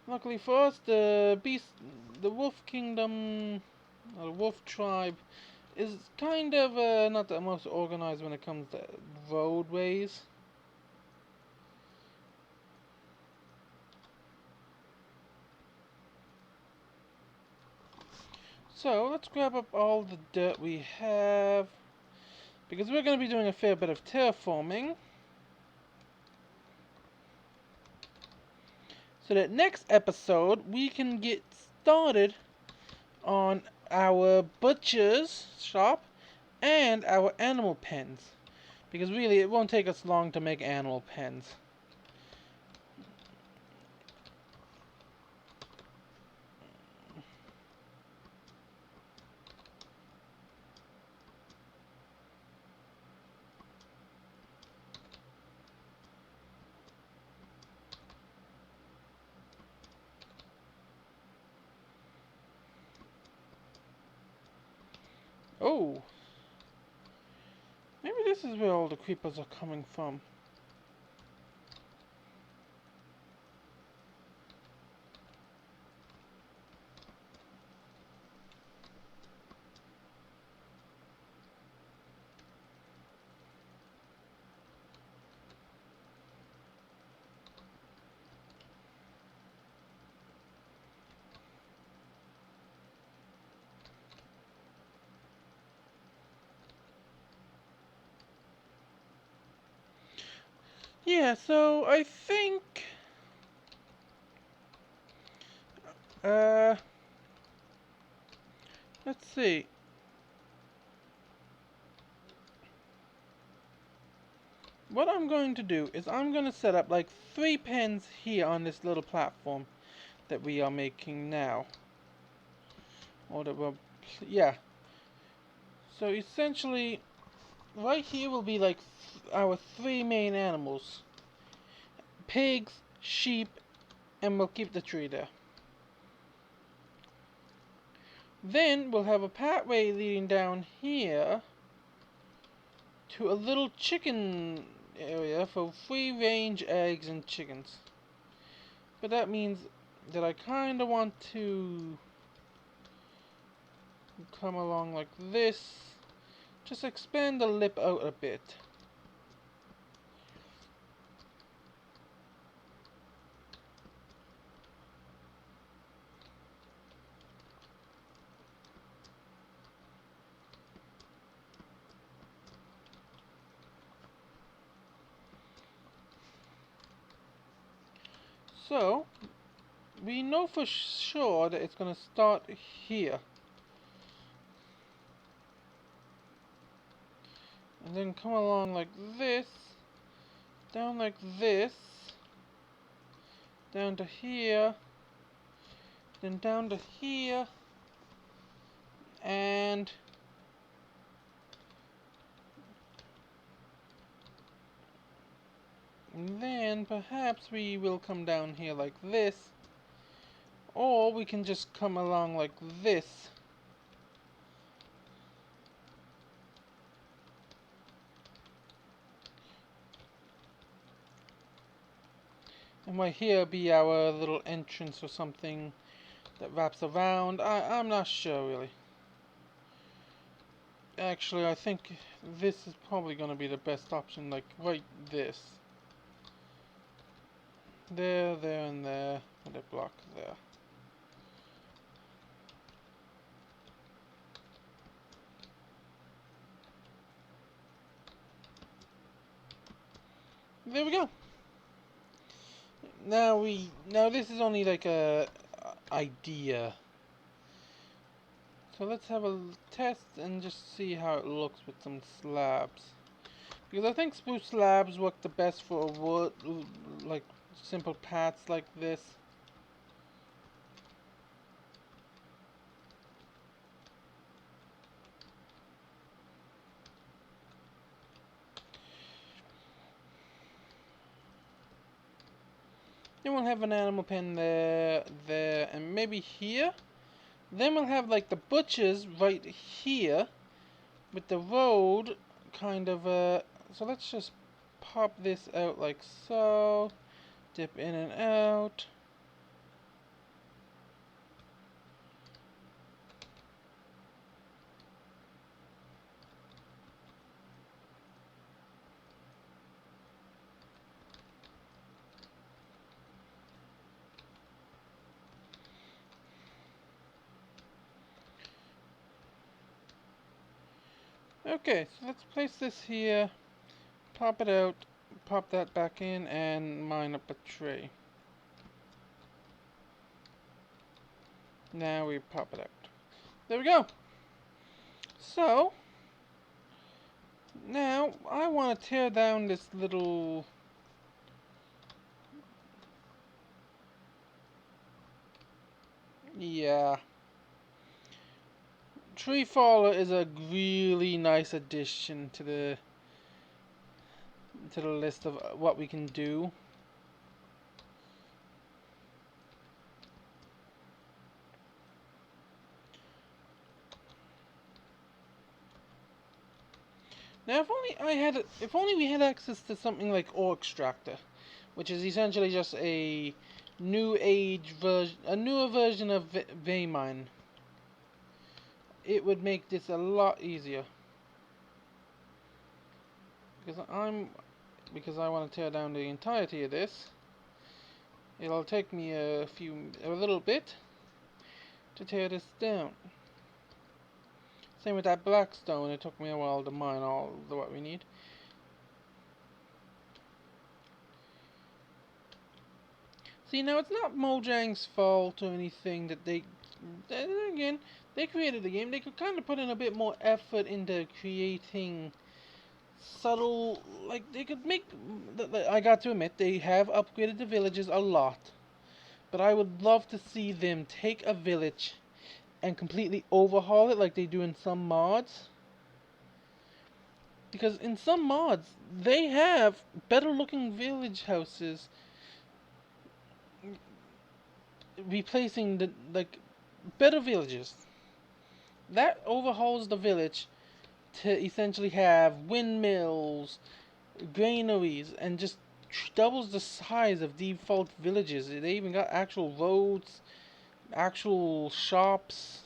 A: Luckily for us, the wolf kingdom, or the wolf tribe, is kind of not the most organized when it comes to roadways. So let's grab up all the dirt we have, because we're going to be doing a fair bit of terraforming. So that next episode we can get started on our butcher's shop and our animal pens. Because really it won't take us long to make animal pens. Oh, maybe this is where all the creepers are coming from. Yeah, so I think uh let's see. What I'm going to do is I'm going to set up like 3 pens here on this little platform that we are making now. Or that we're, yeah. So essentially, right here will be like our 3 main animals. Pigs, sheep, and we'll keep the tree there. Then we'll have a pathway leading down here to a little chicken area for free range eggs and chickens. But that means that I kind of want to come along like this. Just expand the lip out a bit. So, we know for sure that it's going to start here. And then come along like this. Down like this. Down to here. Then down to here. And then perhaps we will come down here like this. Or we can just come along like this. And right here be our little entrance or something that wraps around. I'm not sure really. Actually, I think this is probably going to be the best option, like right this. There, there, and there, and a block there. There we go. Now this is only like a idea. So let's have a test and just see how it looks with some slabs. Because I think spruce slabs work the best for wood, like simple paths like this. Then we'll have an animal pen there, there, and maybe here. Then we'll have like the butchers right here, with the road kind of so let's just pop this out like so, dip in and out. Okay, so let's place this here, pop it out, pop that back in, and mine up a tray. Now we pop it out. There we go. So, now I want to tear down this little... Yeah. Tree Faller is a really nice addition to the list of what we can do. Now, if only we had access to something like Ore Extractor, which is essentially just a newer version of Veimine, it would make this a lot easier. Because I want to tear down the entirety of this. It'll take me a little bit to tear this down. Same with that black stone, it took me a while to mine all what we need. See, now it's not Mojang's fault or anything that again, they created the game. They could kind of put in a bit more effort into creating subtle, like, they could make, I got to admit, they have upgraded the villages a lot. But I would love to see them take a village and completely overhaul it like they do in some mods. Because in some mods, they have better looking village houses replacing the, like, better villages. That overhauls the village to essentially have windmills, granaries, and just doubles the size of default villages. They even got actual roads, actual shops.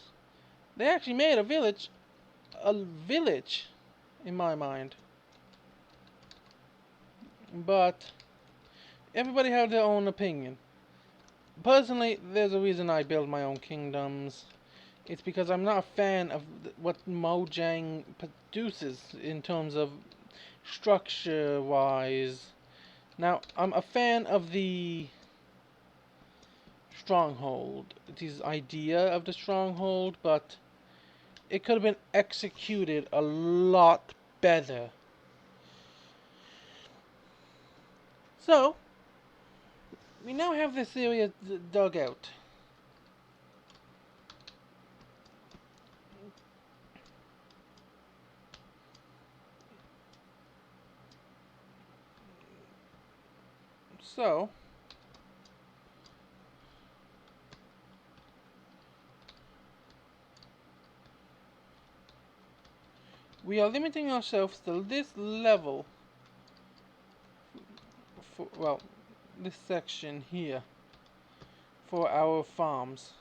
A: They actually made a village, in my mind. But everybody has their own opinion. Personally, there's a reason I build my own kingdoms. It's because I'm not a fan of what Mojang produces in terms of structure-wise. Now, I'm a fan of the stronghold, this idea of the stronghold, but it could have been executed a lot better. So, we now have this area dug out. So, we are limiting ourselves to this level, well, this section here, for our farms.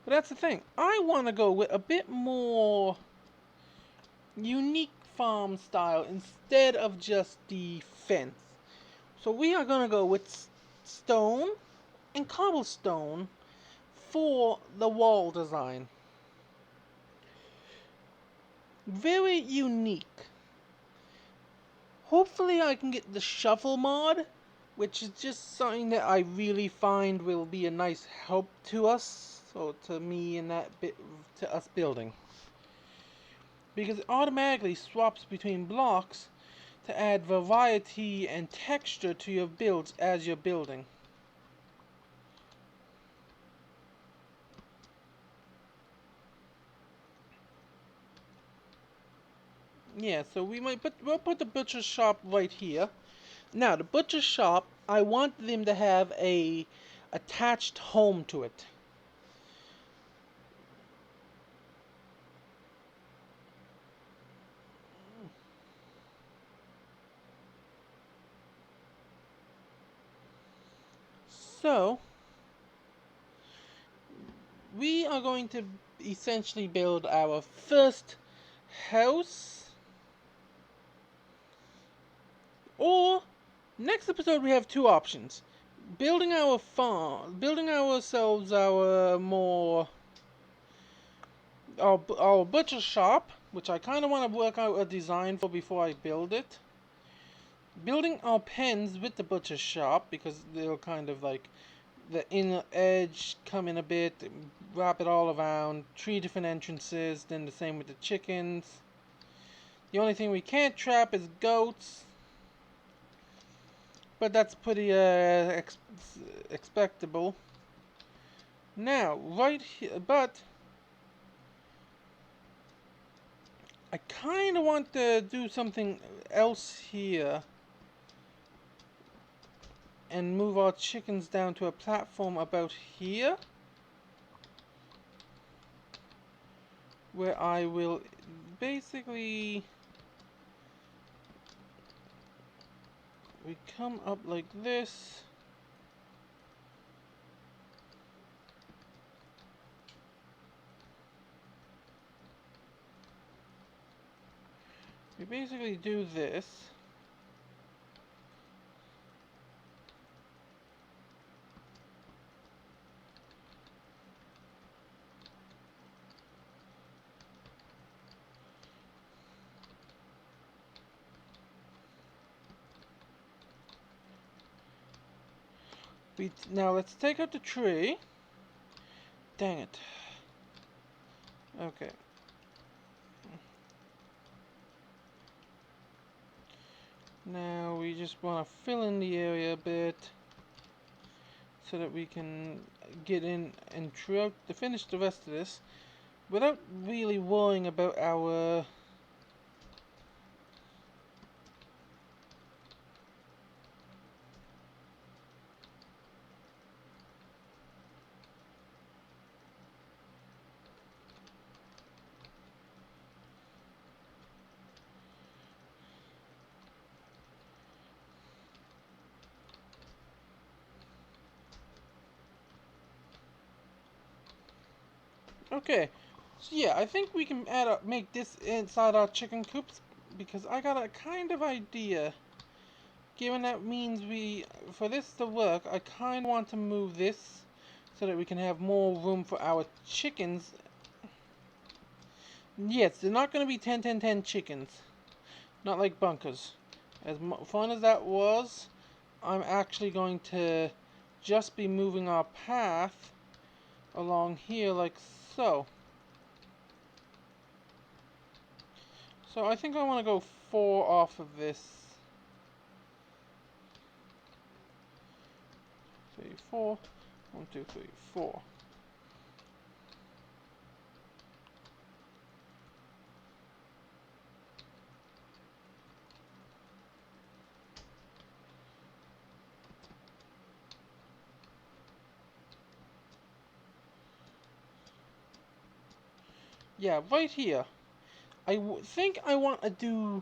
A: But that's the thing, I want to go with a bit more unique farm style instead of just the fence. So we are going to go with stone and cobblestone for the wall design. Very unique. Hopefully I can get the shuffle mod, which is just something that I really find will be a nice help to us, or to me in that bit, to us building. Because it automatically swaps between blocks to add variety and texture to your builds as you're building. Yeah, so we'll put the butcher shop right here. Now, the butcher shop, I want them to have a attached home to it. So, we are going to essentially build our first house. Or, next episode we have two options. Building our farm, building ourselves our butcher shop, which I kind of want to work out a design for before I build it. Building our pens with the butcher shop, because they'll kind of like the inner edge come in a bit, wrap it all around, 3 different entrances, then the same with the chickens. The only thing we can't trap is goats, but that's pretty expectable. Now, right here, but I kind of want to do something else here and move our chickens down to a platform about here, where I will basically, we come up like this. We basically do this. Now let's take out the tree. Dang it. Okay. Now we just want to fill in the area a bit so that we can get in and finish the rest of this without really worrying about our Okay, so yeah, I think we can make this inside our chicken coops because I got a kind of idea. Given that means for this to work, I kind of want to move this so that we can have more room for our chickens. Yes, they're not going to be 10, 10, 10 chickens. Not like bunkers. As fun as that was, I'm actually going to just be moving our path along here like so. So I think I want to go 4 off of this. 3, 4. 1, 2, 3, 4. Yeah, right here. I think I want to do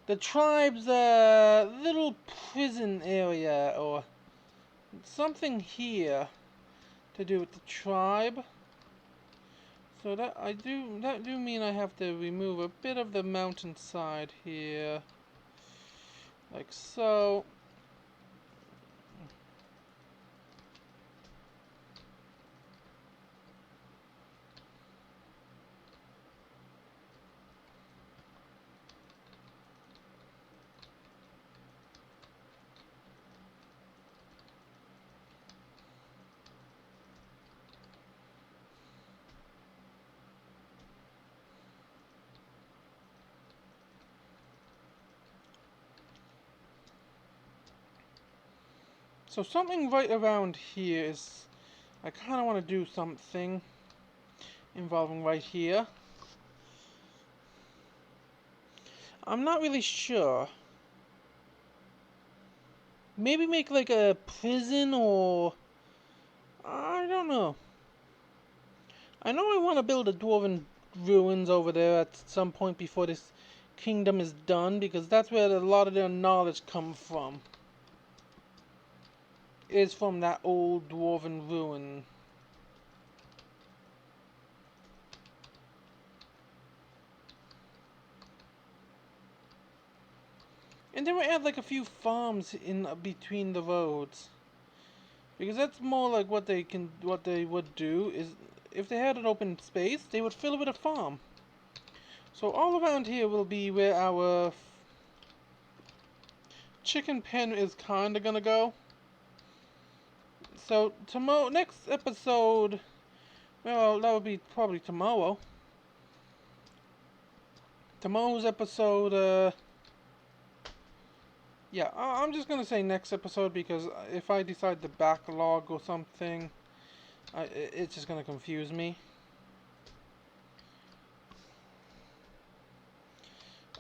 A: the tribe's little prison area or something here to do with the tribe. So that do mean I have to remove a bit of the mountainside here, like so. So something right around here is, I kind of want to do something involving right here. I'm not really sure. Maybe make like a prison or I don't know. I know I want to build a dwarven ruins over there at some point before this kingdom is done because that's where a lot of their knowledge comes from. Is from that old dwarven ruin. And then we add like a few farms in between the roads. Because that's more like what they would do is if they had an open space, they would fill it with a farm. So all around here will be where our chicken pen is kinda gonna go. So tomorrow, next episode, well, that would be probably tomorrow. Tomorrow's episode, yeah, I'm just gonna say next episode because if I decide to backlog or something, it's just gonna confuse me.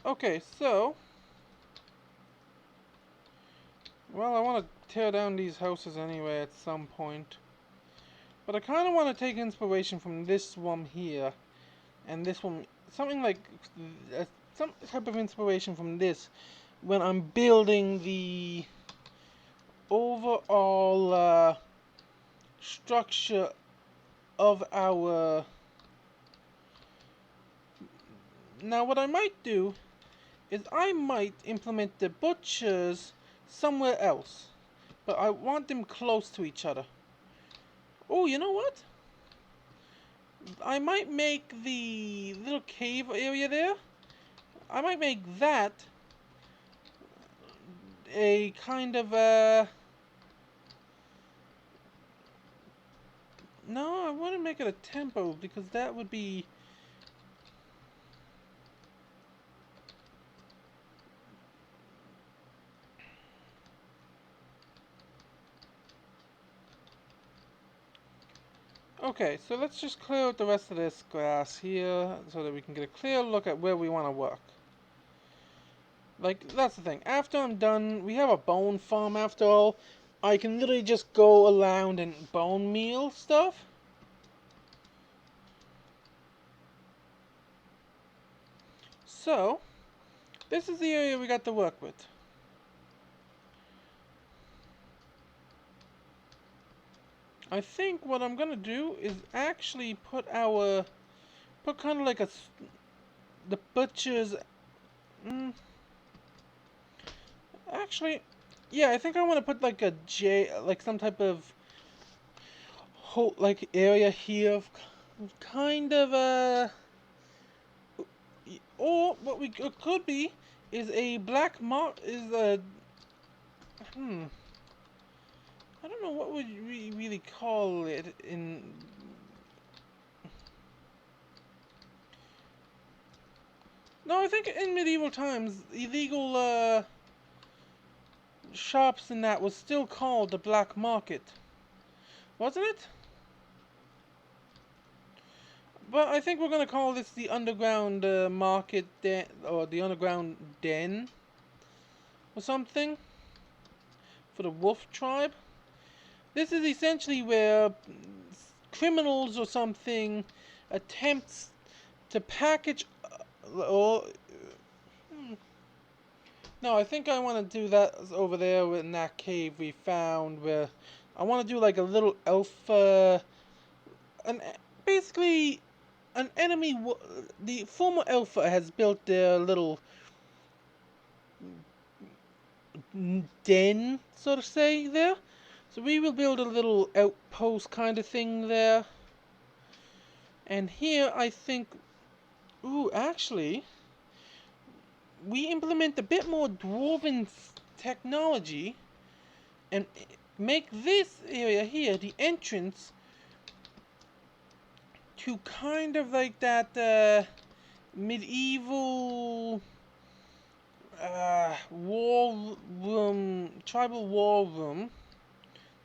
A: Okay, so, well, I want to tear down these houses anyway at some point. But I kind of want to take inspiration from this one here. And this one, something like, some type of inspiration from this. When I'm building the overall structure of our... Now what I might do is I might implement the butchers somewhere else. But I want them close to each other. Oh, you know what? I might make the little cave area there. I might make that a kind of No, I want to make it a temple because that would be... Okay, so let's just clear out the rest of this grass here so that we can get a clear look at where we want to work. Like, that's the thing. After I'm done, we have a bone farm after all. I can literally just go around and bone meal stuff. So, this is the area we got to work with. I think what I'm gonna do is actually put kind of like the butcher's, mm, actually, yeah, I think I want to put like like some type of whole, like area here of kind of or what we could be is a black mark, is a, hmm, I don't know what would we really call it in... No, I think in medieval times, illegal shops and that was still called the black market, wasn't it? But I think we're gonna call this the underground market den, or the underground den, or something, for the wolf tribe. This is essentially where criminals or something attempts to package, or no, I think I want to do that over there in that cave we found, where I want to do like a little alpha, an basically an enemy. The former alpha has built their little den, so to say, there. So we will build a little outpost kind of thing there. And here I think, ooh, actually, we implement a bit more dwarven technology and make this area here the entrance to kind of like that medieval war room, tribal war room.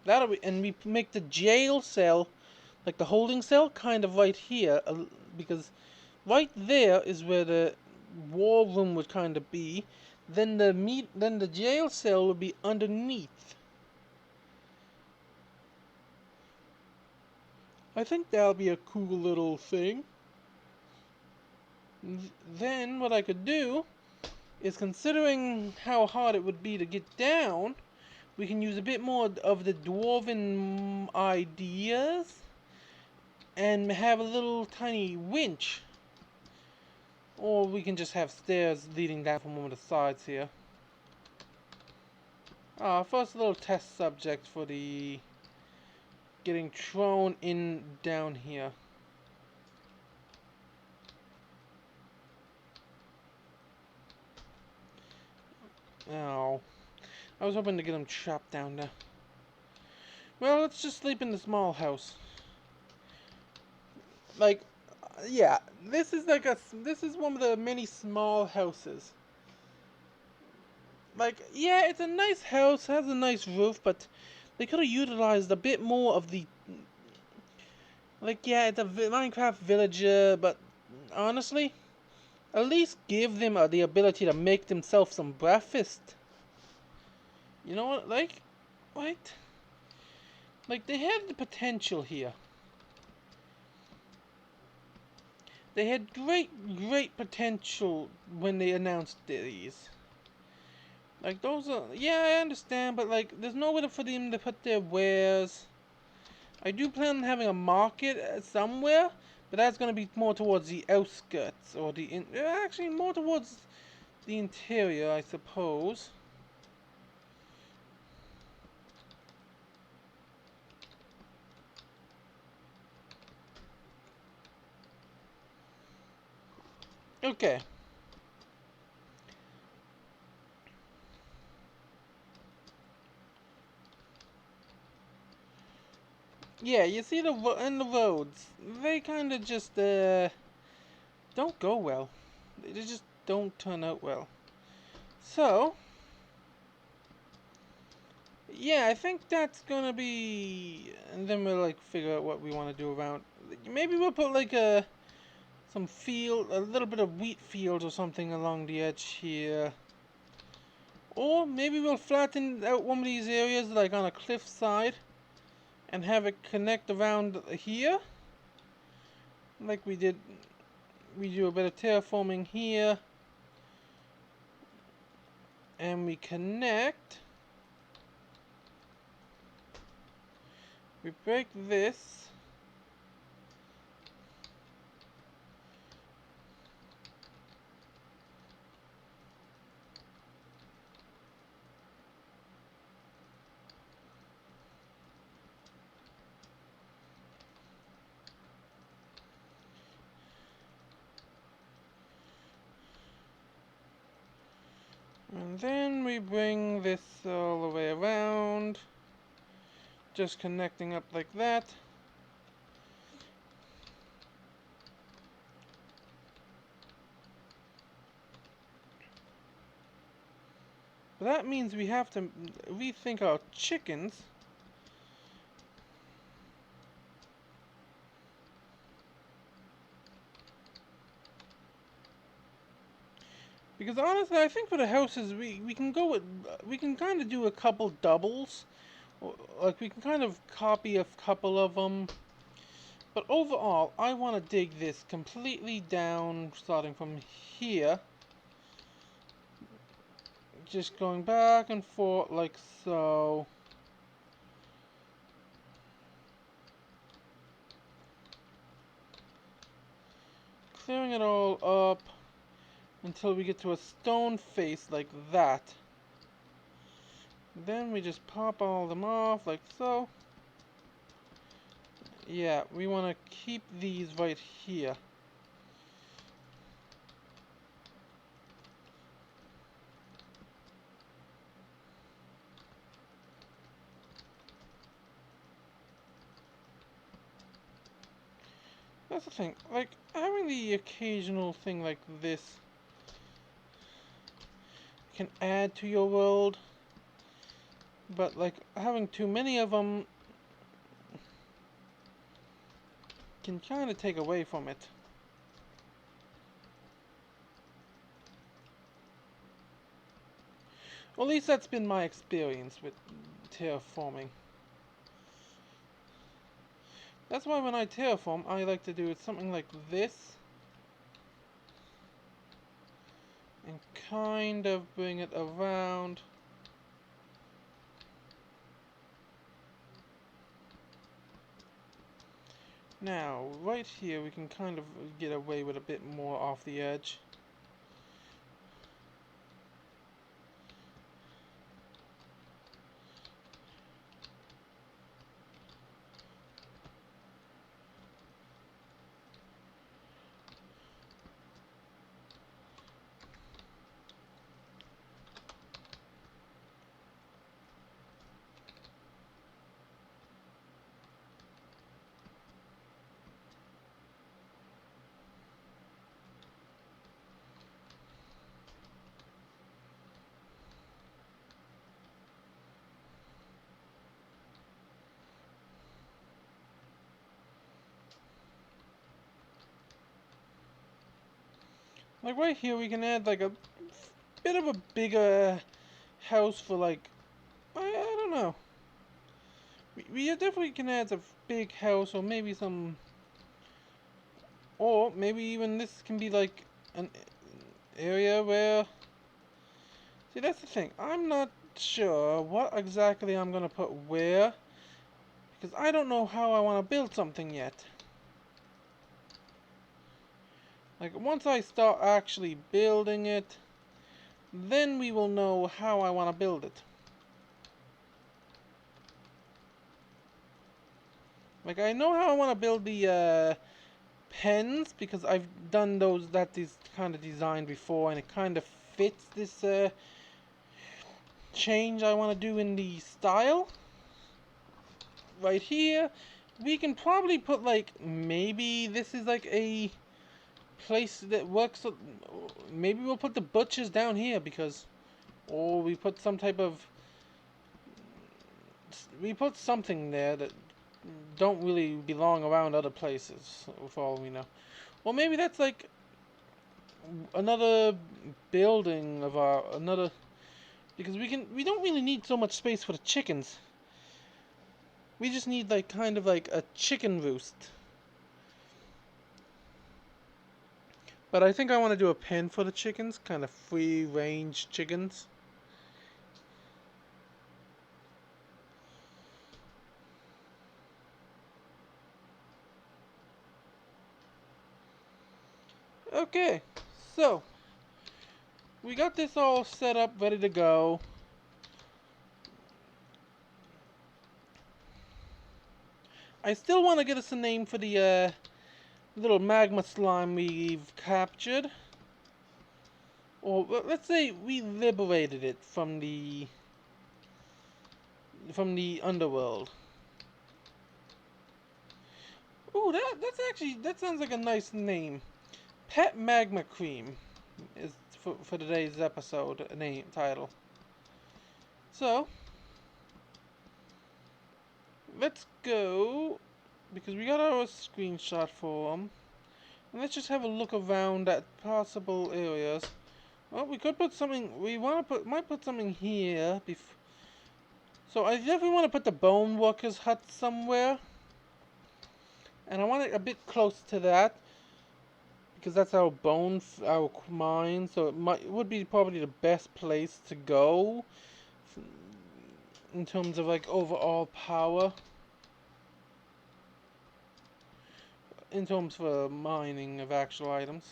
A: That'll be, and we make the jail cell, like the holding cell, kind of right here, because right there is where the war room would kind of be. Then the jail cell would be underneath. I think that'll be a cool little thing. Then what I could do is, considering how hard it would be to get down, we can use a bit more of the dwarven ideas and have a little tiny winch. Or we can just have stairs leading down from one of the sides here. First a little test subject for the getting thrown in down here. Oh, I was hoping to get him trapped down there. Well, let's just sleep in the small house. Like, yeah, this is one of the many small houses. Like, yeah, it's a nice house, has a nice roof, but they could have utilized a bit more of the... Like, yeah, it's a Minecraft villager, but honestly, at least give them the ability to make themselves some breakfast. You know what, like, right? Like, they had the potential here. They had great potential when they announced these. Like, those are... Yeah, I understand, but, like, there's nowhere for them to put their wares. I do plan on having a market somewhere, but that's going to be more towards the outskirts, or actually more towards the interior, I suppose. Okay. Yeah, you see and the roads, they kind of just don't go well. They just don't turn out well. So, yeah, I think that's gonna be, and then we'll like figure out what we want to do around. Maybe we'll put like some field, a little bit of wheat fields or something along the edge here. Or maybe we'll flatten out one of these areas like on a cliff side and have it connect around here. Like we did, we do a bit of terraforming here. And we connect. We break this. And then we bring this all the way around. Just connecting up like that. But that means we have to rethink our chickens. Because honestly, I think for the houses, we can go with, we can kind of do a couple doubles. Like we can kind of copy a couple of them. But overall, I want to dig this completely down, starting from here. Just going back and forth like so. Clearing it all up until we get to a stone face like that. Then we just pop all of them off like so. Yeah, we want to keep these right here. That's the thing, like, having the occasional thing like this can add to your world, but like, having too many of them can kind of take away from it. Well, at least that's been my experience with terraforming. That's why when I terraform, I like to do it something like this. And kind of bring it around. Now, right here, we can kind of get away with a bit more off the edge. Like right here, we can add like a bit of a bigger house for like, I don't know. We definitely can add a big house, or maybe some, or maybe even this can be like an area where, see that's the thing, I'm not sure what exactly I'm gonna put where, because I don't know how I want to build something yet. Like once I start actually building it, then we will know how I want to build it. Like I know how I want to build the pens, because I've done that kind of design before, and it kind of fits this change I want to do in the style right here. we can probably put like, maybe this is like a place that works. Maybe we'll put the butchers down here because, or we put some type of, we put something there that don't really belong around other places, for all we know. Or maybe that's like another building of our, another, because we don't really need so much space for the chickens. We just need like kind of like a chicken roost. But I think I want to do a pen for the chickens, kind of free range chickens. Okay, so we got this all set up, ready to go. I still want to get us a name for the little magma slime we've captured. Or let's say we liberated it from the underworld. Ooh, that sounds like a nice name. Pet Magma Cream is for today's episode name title. So let's go, because we got our screenshot for them. And let's just have a look around at possible areas. Well, we could put something. We might put something here. So I definitely want to put the Bone Workers hut somewhere, and I want it a bit close to that because that's our our mine. So it would be probably the best place to go in terms of like overall power. In terms for mining of actual items.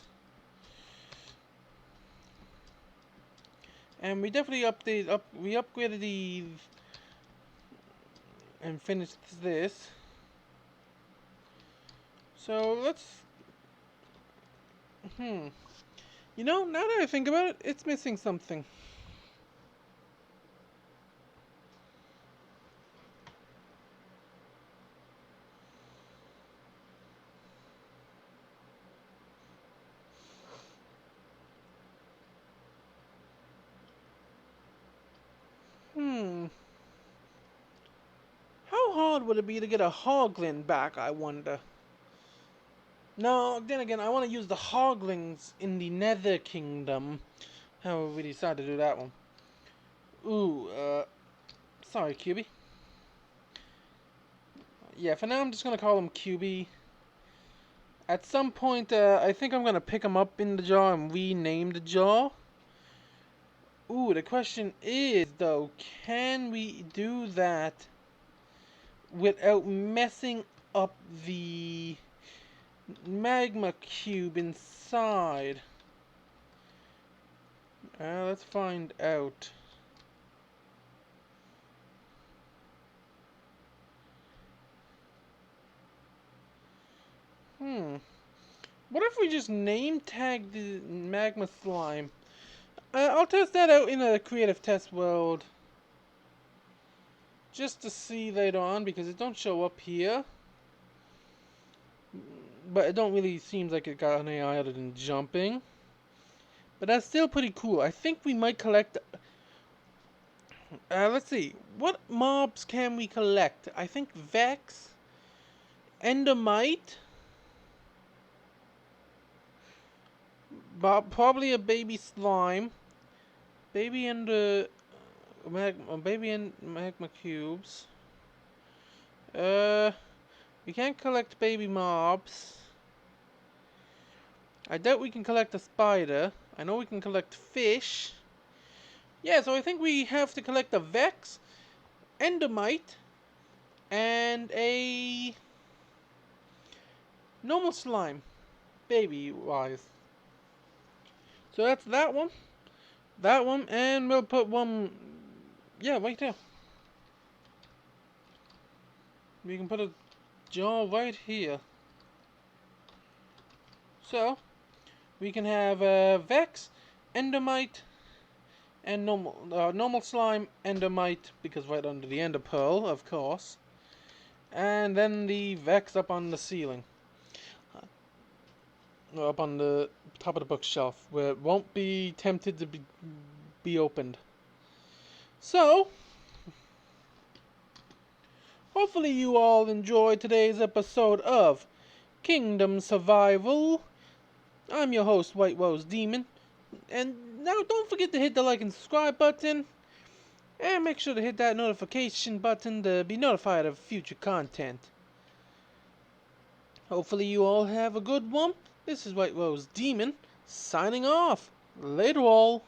A: And we definitely we upgraded the and finished this. So let's you know, now that I think about it, it's missing something. How hard would it be to get a hoglin back, I wonder? No, then again, I want to use the hoglings in the Nether Kingdom. However, we decide to do that one. Ooh, sorry, QB. Yeah, for now I'm just gonna call him QB. At some point, I think I'm gonna pick him up in the jar and rename the jar. Ooh, the question is, though, can we do that without messing up the magma cube inside? Let's find out. What if we just name tag the magma slime? I'll test that out in a creative test world. Just to see later on, because it don't show up here. But it don't really seem like it got an AI other than jumping. But that's still pretty cool. I think we might collect... let's see. What mobs can we collect? I think Vex, Endermite, probably a baby slime, baby Ender... baby and magma cubes. We can't collect baby mobs. I doubt we can collect a spider. I know we can collect fish. Yeah, so I think we have to collect a Vex, Endermite, and a normal slime, baby-wise. So that's that one, and we'll put one, yeah, right there. We can put a jar right here. So we can have Vex, Endermite, and normal slime, Endermite, because right under the Ender Pearl, of course. And then the Vex up on the ceiling. Up on the top of the bookshelf, where it won't be tempted to be opened. So, hopefully you all enjoyed today's episode of Kingdom Survival. I'm your host, White Rose Demon. And now don't forget to hit the like and subscribe button. And make sure to hit that notification button to be notified of future content. Hopefully you all have a good one. This is White Rose Demon, signing off. Later all.